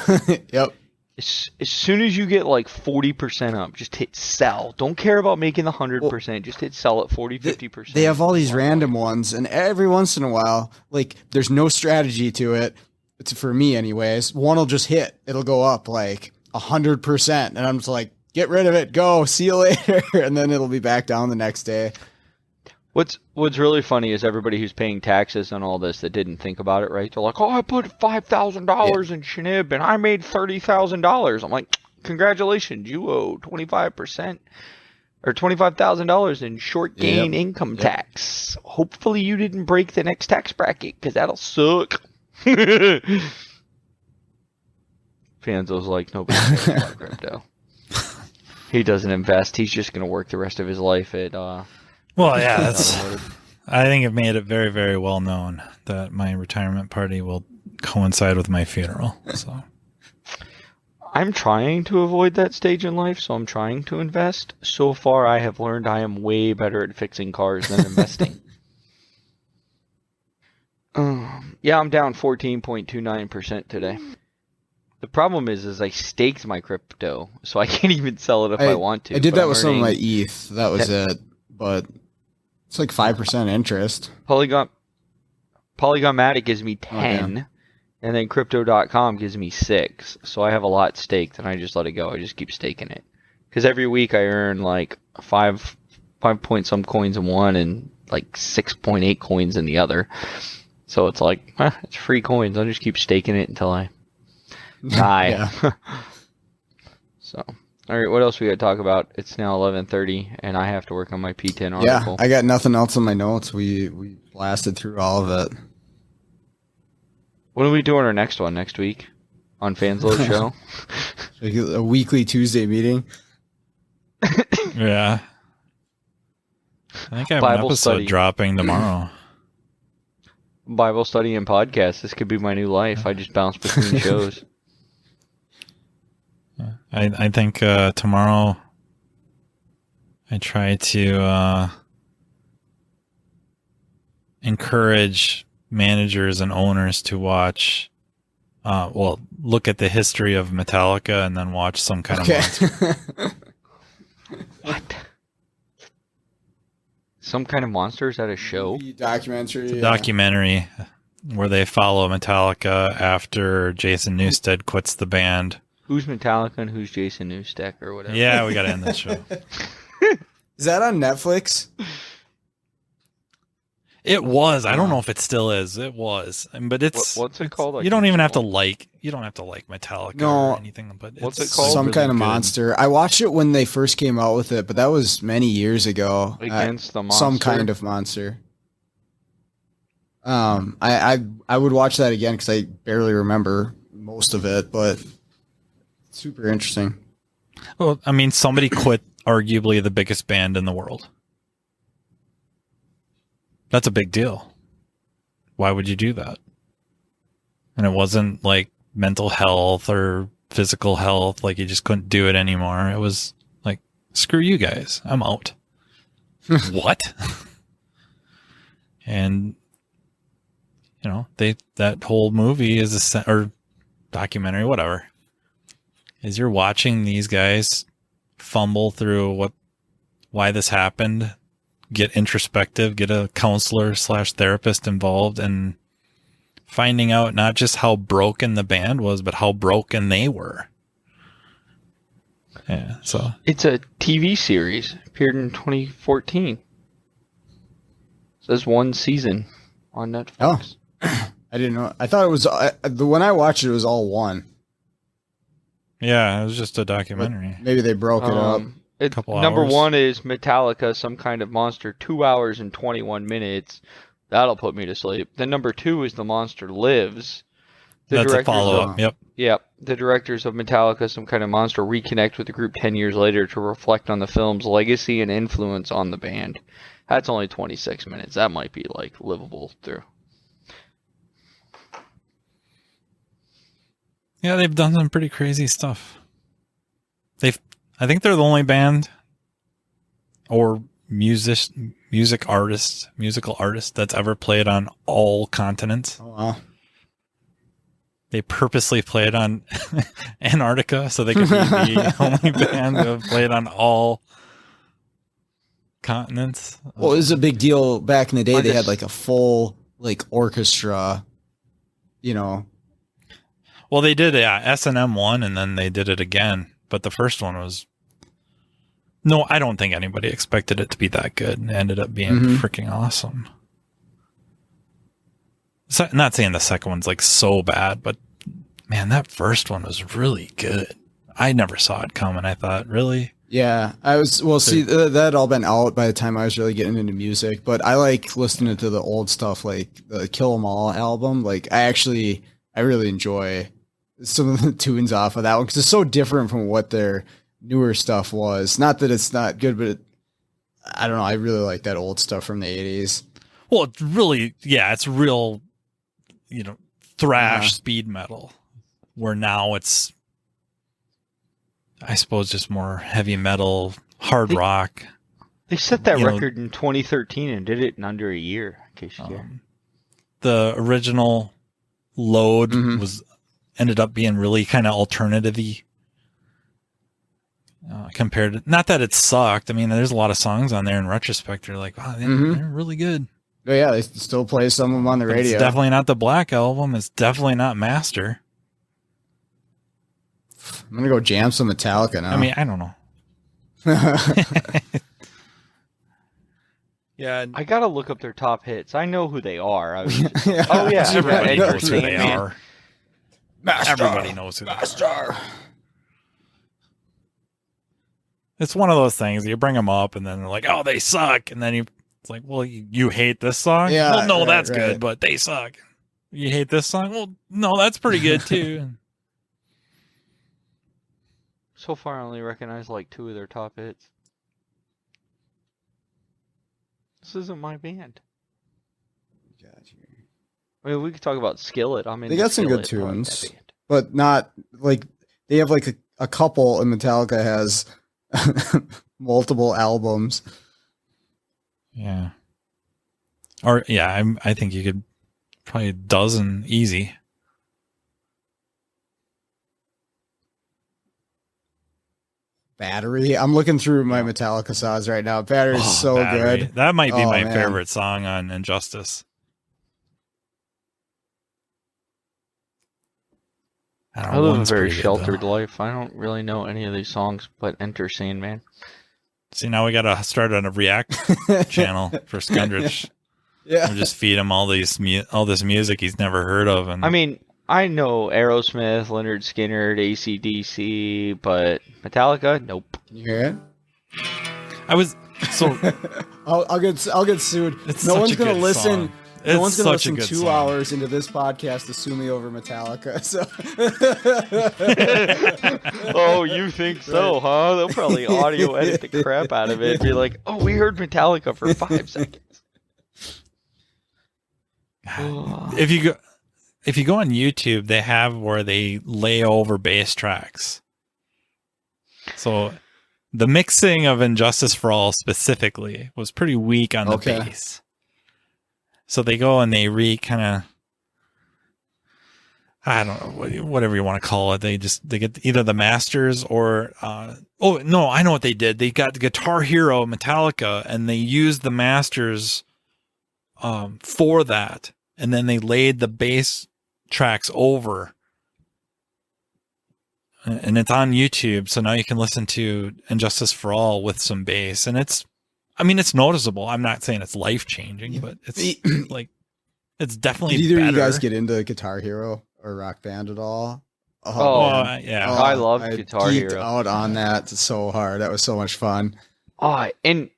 Yep. As soon as you get like 40% up, just hit sell. Don't care about making the 100%. Just hit sell at 40, 50%. They have all these random ones, and every once in a while, like, there's no strategy to it. It's for me, anyways. One will just hit. It'll go up like 100%, and I'm just like, get rid of it. Go. See you later. And then it'll be back down the next day. What's really funny is everybody who's paying taxes on all this that didn't think about it, right? They're like, oh, I put $5,000 in Shinib and I made $30,000. I'm like, congratulations, you owe 25% or $25,000 in short gain income tax. Hopefully you didn't break the next tax bracket, because that'll suck. Fanzo's like, nobody cares about crypto. He doesn't invest. He's just going to work the rest of his life at... Well, yeah, I think it made it very, very well known that my retirement party will coincide with my funeral. So I'm trying to avoid that stage in life, so I'm trying to invest. So far, I have learned I am way better at fixing cars than investing. Yeah, I'm down 14.29% today. The problem is I staked my crypto, so I can't even sell it if I want to. I did that with some of my ETH. That was it, but... It's like 5% interest. Polygon Matic gives me 10, and then Crypto.com gives me 6. So I have a lot staked, and I just let it go. I just keep staking it, because every week I earn like 5 point some coins in one, and like 6.8 coins in the other. So it's like, it's free coins. I'll just keep staking it until I die. So. All right, what else we got to talk about? It's now 11:30, and I have to work on my P10 article. Yeah, I got nothing else in my notes. We blasted through all of it. When are we doing our next one? Next week? On Fanslow Show? A weekly Tuesday meeting? Yeah. I think I have Bible an episode study. dropping tomorrow. Bible study and podcast. This could be my new life. I just bounce between shows. I think tomorrow I try to encourage managers and owners to watch, look at the history of Metallica and then watch some kind of monster. What? Some kind of monster? Is that a show? Documentary. It's a documentary where they follow Metallica after Jason Newsted quits the band. Who's Metallica and who's Jason Newsted or whatever? Yeah, we got to end this show. Is that on Netflix? It was. I don't know if it still is. It was, but it's what's it called? You don't even have to like. You don't have to like Metallica or anything. But what's it's it called? Some really kind of good. monster. I watched it when they first came out with it, but that was many years ago. Against the monster. Some kind of monster. I would watch that again because I barely remember most of it, but super interesting. Well, I mean, somebody quit arguably the biggest band in the world. That's a big deal. Why would you do that? And it wasn't like mental health or physical health, like you just couldn't do it anymore. It was like screw you guys, I'm out. What? And that whole movie is or documentary, whatever, is you're watching these guys fumble through why this happened, get introspective, get a counselor / therapist involved, and finding out not just how broken the band was, but how broken they were. Yeah, so it's a TV series. Appeared in 2014. Says 1 season on Netflix. Oh, I didn't know. I thought it was when I watched it, it was all one. Yeah, it was just a documentary. But maybe they broke it up. Number 1 is Metallica, Some Kind of Monster, 2 hours and 21 minutes. That'll put me to sleep. Then number 2 is The Monster Lives. That's a follow-up. Yep. The directors of Metallica, Some Kind of Monster, reconnect with the group 10 years later to reflect on the film's legacy and influence on the band. That's only 26 minutes. That might be like livable through. Yeah, they've done some pretty crazy stuff. I think they're the only band or musical artist that's ever played on all continents. Oh, wow. They purposely played on Antarctica so they could be the only band to have played on all continents. Well, it was a big deal back in the day. They had like a full orchestra, Well, they did S&M 1, and then they did it again. But the first one was... No, I don't think anybody expected it to be that good. It ended up being freaking awesome. So, not saying the second one's like so bad, but man, that first one was really good. I never saw it coming. I thought, really? Yeah, I was. Well, see, that had all been out by the time I was really getting into music. But I like listening to the old stuff, like the Kill 'Em All album. Like, I really enjoy some of the tunes off of that one because it's so different from what their newer stuff was. Not that it's not good, but I don't know. I really like that old stuff from the 80s. Well, it's really, it's real, thrash speed metal, where now it's, I suppose, just more heavy metal, hard rock. They set that record in 2013 and did it in under a year, in case you care. The original Load ended up being really kind of alternative-y compared to, not that it sucked. I mean, there's a lot of songs on there in retrospect. You're like, wow, they're really good. But yeah, they still play some of them on the radio. It's definitely not the Black Album. It's definitely not Master. I'm gonna go jam some Metallica now. I mean, I don't know. Yeah, I gotta look up their top hits. I know who they are. Everybody knows who they are. Everybody knows who they are. It's one of those things. You bring them up, and then they're like, "Oh, they suck," and then it's like, "Well, you hate this song? Yeah, well, no, that's right. good, but they suck. You hate this song? Well, no, that's pretty good too." So far, I only recognize like 2 of their top hits. This isn't my band. I mean, we could talk about Skillet. I mean, they got some good tunes, but not like they have like a couple, and Metallica has multiple albums. Yeah. Or I think you could probably a dozen easy. Battery. I'm looking through my Metallica songs right now. Battery is so Battery. good. That might be my favorite song on Injustice. I live a very sheltered life. I don't really know any of these songs, but Enter Sandman. See, now we got to start on a React channel for Skundrich. Yeah, we'll just feed him all this music he's never heard of. And I mean, I know Aerosmith, Leonard Skinner, AC/DC, but Metallica, nope. You hear it? I was so. I'll get sued. No one's gonna listen. No one's gonna listen 2 hours into this podcast to sue me over Metallica. So. Oh, you think so, huh? They'll probably audio edit the crap out of it. Be like, "Oh, we heard Metallica for 5 seconds." If you go on YouTube, they have where they lay over bass tracks. So the mixing of Injustice for All specifically was pretty weak on the Okay. bass. So they go and they kind of, I don't know, whatever you want to call it. They get either the masters or, oh no, I know what they did. They got the Guitar Hero Metallica and they used the masters for that. And then they laid the bass tracks over. And it's on YouTube, so now you can listen to Injustice for All with some bass, and it's noticeable. I'm not saying it's life changing, but it's like it's definitely. Did either better. of you guys get into Guitar Hero or Rock Band at all? Yeah, I love Guitar geeked Hero. out on that so hard. That was so much fun. And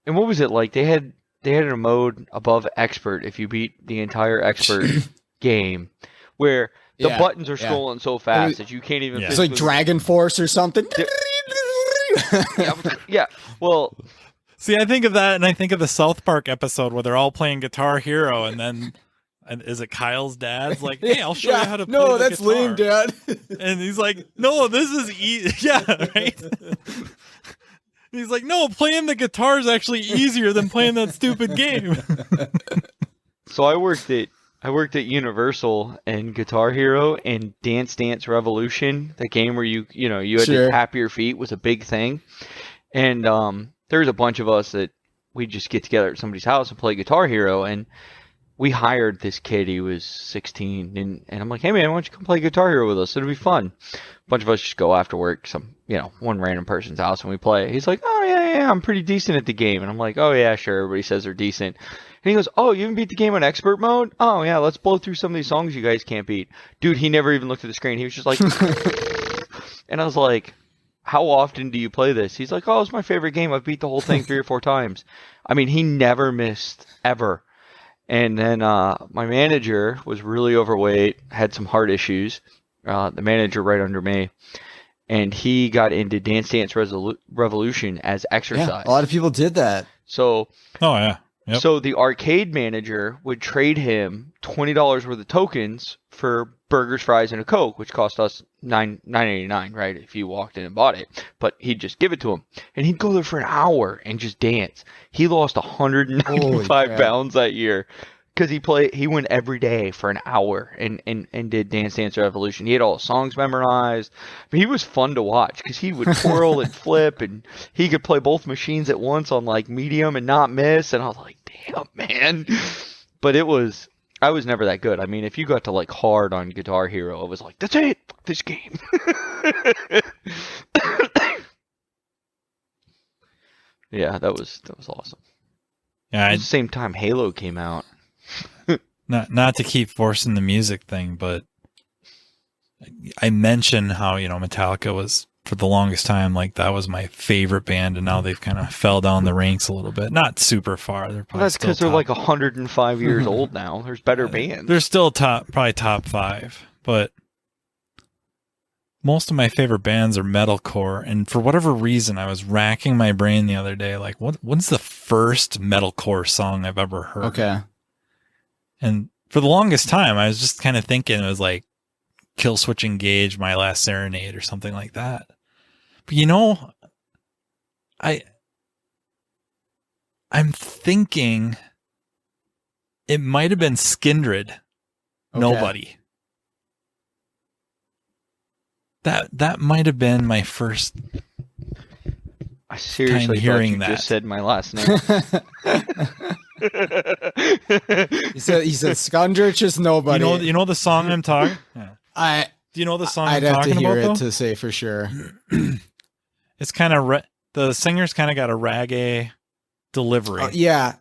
what was it like? They had a mode above expert if you beat the entire expert game, where the buttons are scrolling so fast that you can't even. It's like Dragon Force or something. Yeah. Well, see, I think of that, and I think of the South Park episode where they're all playing Guitar Hero, and then, is it Kyle's dad's like, "Hey, I'll show you how to play No, the that's guitar." lame, Dad. And he's like, "No, this is easy." Yeah, right. He's like, "No, playing the guitar is actually easier than playing that stupid game." So I worked at Universal and Guitar Hero and Dance Dance Revolution, the game where you had to tap your feet was a big thing. And there was a bunch of us that we'd just get together at somebody's house and play Guitar Hero. And we hired this kid. He was 16. And I'm like, "Hey, man, why don't you come play Guitar Hero with us? It'll be fun." A bunch of us just go after work, one random person's house, and we play. He's like, "Oh, yeah, I'm pretty decent at the game." And I'm like, "Oh, yeah, sure. Everybody says they're decent." And he goes, "Oh, you haven't beat the game on expert mode? Oh, yeah, let's blow through some of these songs you guys can't beat." Dude, he never even looked at the screen. He was just like... And I was like, "How often do you play this?" He's like, "Oh, it's my favorite game. I've beat the whole thing 3 or 4 times." I mean, he never missed, ever. And then my manager was really overweight, had some heart issues. The manager right under me. And he got into Dance Dance Revolution as exercise. Yeah, a lot of people did that. So... Oh, yeah. Yep. So the arcade manager would trade him $20 worth of tokens for burgers, fries, and a Coke, which cost us $9.89, right? If you walked in and bought it, but he'd just give it to him, and he'd go there for an hour and just dance. He lost 195 pounds that year because he went every day for an hour and did Dance Dance Revolution. He had all the songs memorized. I mean, he was fun to watch because he would twirl and flip, and he could play both machines at once on like medium and not miss. And I was like, "Damn, man!" But I was never that good. I mean, if you got to like hard on Guitar Hero, I was like, "That's it, fuck this game." Yeah, that was awesome. Yeah, at the same time Halo came out. Not to keep forcing the music thing, but I mentioned how, Metallica was, for the longest time, like that was my favorite band, and now they've kind of fell down the ranks a little bit. Not super far. They're probably that's because they're like 105 years old now. There's better bands. They're still probably top 5, but most of my favorite bands are metalcore, and for whatever reason, I was racking my brain the other day, like, what's the first metalcore song I've ever heard? Okay. And for the longest time, I was just kind of thinking it was like Kill Switch Engage, My Last Serenade, or something like that. But I'm thinking it might have been Skindred. Okay. Nobody. That might have been my first. I seriously hearing thought you that. just said my last name. He said Skundrich is nobody. You know the song I'm talking. Yeah. Do you know the song I'd I'm have talking to hear about, it to say for sure. It's kind of the singer's kind of got a reggae delivery. Yeah,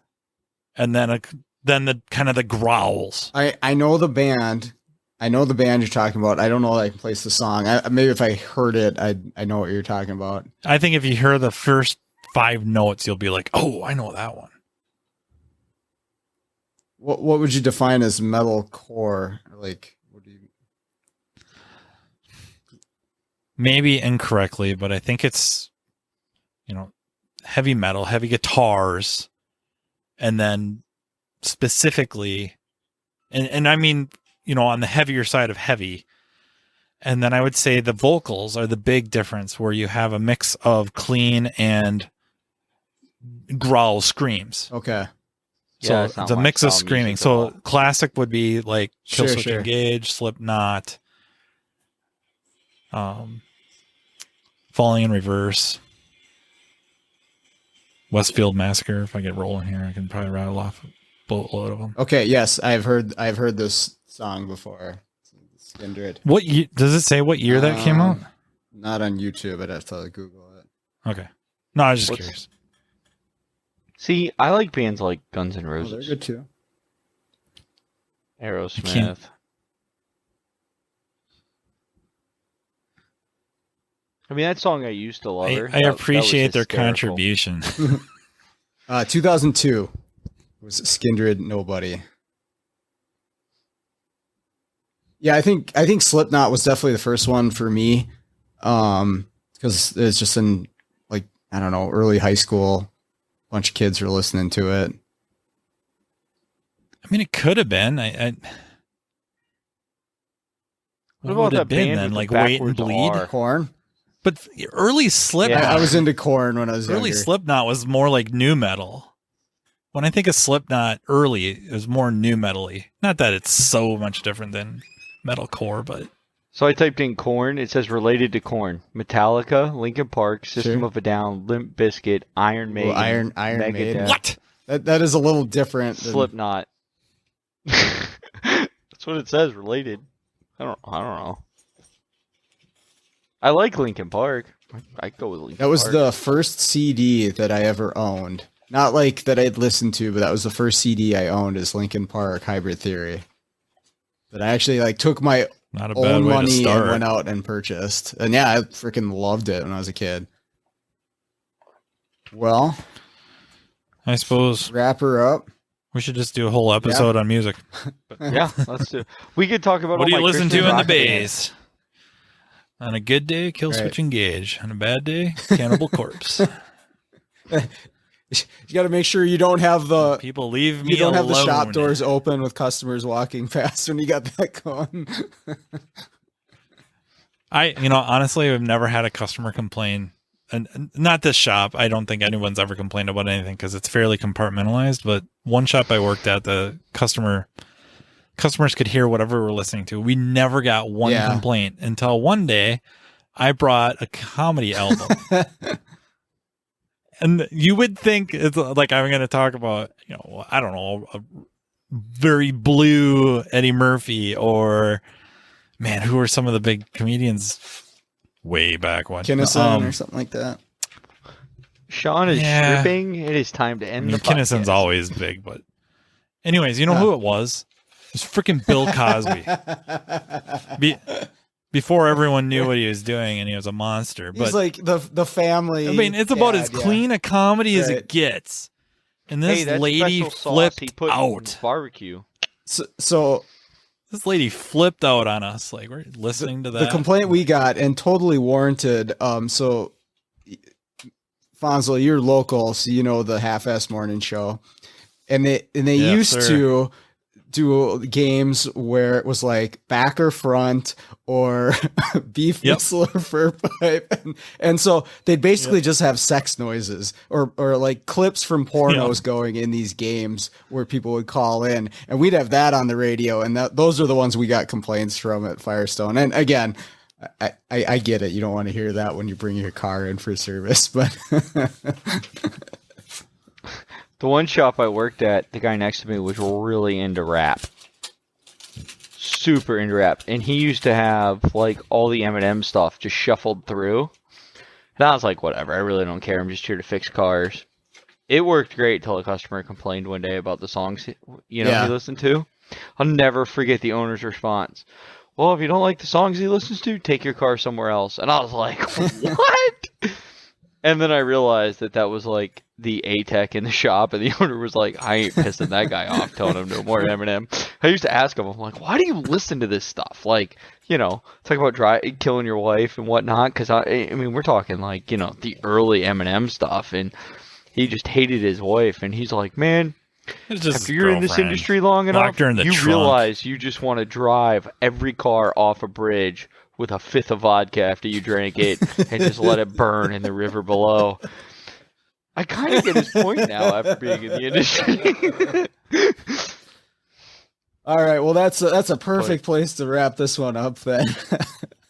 and then the kind of the growls. I know the band. I know the band you're talking about. I don't know that I can place the song. Maybe if I heard it, I know what you're talking about. I think if you hear the first 5 notes, you'll be like, "Oh, I know that one." What would you define as metalcore? Like, what do you? Maybe incorrectly, but I think it's heavy metal, heavy guitars, and then specifically, and I mean, on the heavier side of heavy, And then I would say the vocals are the big difference, where you have a mix of clean and growl screams. Okay. So it's a mix of screaming. So classic would be like Killswitch Engage, Slipknot, Falling in Reverse, Westfield Massacre. If I get rolling here, I can probably rattle off a boatload of them. Okay, yes, I've heard this song before. Skundrich. What does it say? What year that came out? Not on YouTube. I'd have to Google it. Okay. No, I was just curious. See, I like bands like Guns N' Oh, Roses. they're good too. Aerosmith. I mean, that song I used to love her. I appreciate their contribution. 2002 was Skindred Nobody. Yeah, I think Slipknot was definitely the first one for me, because it's just in, like, I don't know, early high school. A bunch of kids were listening to it. I mean, it could have been. What about that band then? with Like the Wait and backwards Bleed? R? Korn. But early Slipknot. I was into Korn when I was early younger. Slipknot was more like nu metal. When I think of Slipknot early, it was more nu metal-y. Not that it's so much different than metalcore, but So I typed in Korn. It says related to Korn: Metallica, Linkin Park, System of a Down, Limp Bizkit, Iron Maiden, Iron Megadeth, Maiden. what? That is a little different. Slipknot. That's what it says. Related. I don't know. I like Linkin Park. I go with Linkin Park. That was the first CD that I ever owned. Not like that I'd listened to, but that was the first CD I owned, is Linkin Park Hybrid Theory. That I actually took my Not a bad own way to money start. and went out and purchased. And yeah, I freaking loved it when I was a kid. Well, I suppose wrap her up. we should just do a whole episode on music. Yeah, let's do. We could talk about What do all you my listen Christian to in the rock bands. bass? On a good day, Killswitch Right. Engage. On a bad day, Cannibal Corpse. You got to make sure you don't have the People leave me you don't have the shop alone. doors open with customers walking past when you got that going. Honestly, I've never had a customer complain, and not this shop. I don't think anyone's ever complained about anything because it's fairly compartmentalized. But one shop I worked at, the customers could hear whatever we're listening to. We never got one complaint until one day I brought a comedy album. And you would think it's like I'm going to talk about, I don't know, a very blue Eddie Murphy, or man, who are some of the big comedians way back when? Kinnison or something like that. Sean is stripping. It is time to end the podcast. Kinnison's always big, but anyways, you know who it was? It was freaking Bill Cosby. Before everyone knew what he was doing, and he was a monster. But He's like the family. I mean, it's about as dad, clean a comedy as Right. it gets. And this Hey, lady special sauce he flipped put in out. barbecue. So This lady flipped out on us. Like, we're listening to that. the complaint we got, and totally warranted. So Fanslow, you're local, so you know the Half-Ass Morning Show, and they Yes, used sir. to do games where it was like back or front, or beef whistle or fur pipe, and so they'd basically just have sex noises or like clips from pornos going in these games where people would call in, and we'd have that on the radio, and those are the ones we got complaints from at Firestone. And again, I get it, you don't want to hear that when you bring your car in for service, but The one shop I worked at, the guy next to me was really into rap. Super into rap. And he used to have like all the Eminem stuff just shuffled through. And I was like, whatever, I really don't care. I'm just here to fix cars. It worked great till a customer complained one day about the songs he listened to. I'll never forget the owner's response. Well, if you don't like the songs he listens to, take your car somewhere else. And I was like, what? And then I realized that was like the A-Tech in the shop, and the owner was like, I ain't pissing that guy off, telling him no more Eminem. I used to ask him, I'm like, why do you listen to this stuff? Like, talk about killing your wife and whatnot, because I mean, we're talking like, the early Eminem stuff, and he just hated his wife, and he's like, man, after you're in this industry long enough, you realize you just want to drive every car off a bridge with a fifth of vodka after you drank it and just let it burn in the river below. I kind of get his point now after being in the industry. All right, well that's a perfect place to wrap this one up then.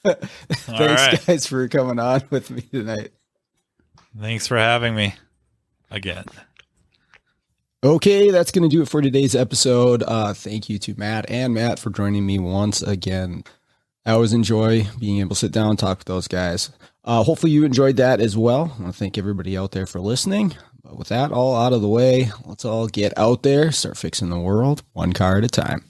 Thanks guys for coming on with me tonight. Thanks for having me again. Okay, that's going to do it for today's episode. Thank you to Matt and Matt for joining me once again. I always enjoy being able to sit down and talk with those guys. Hopefully you enjoyed that as well. I want to thank everybody out there for listening. But with that all out of the way, let's all get out there, start fixing the world one car at a time.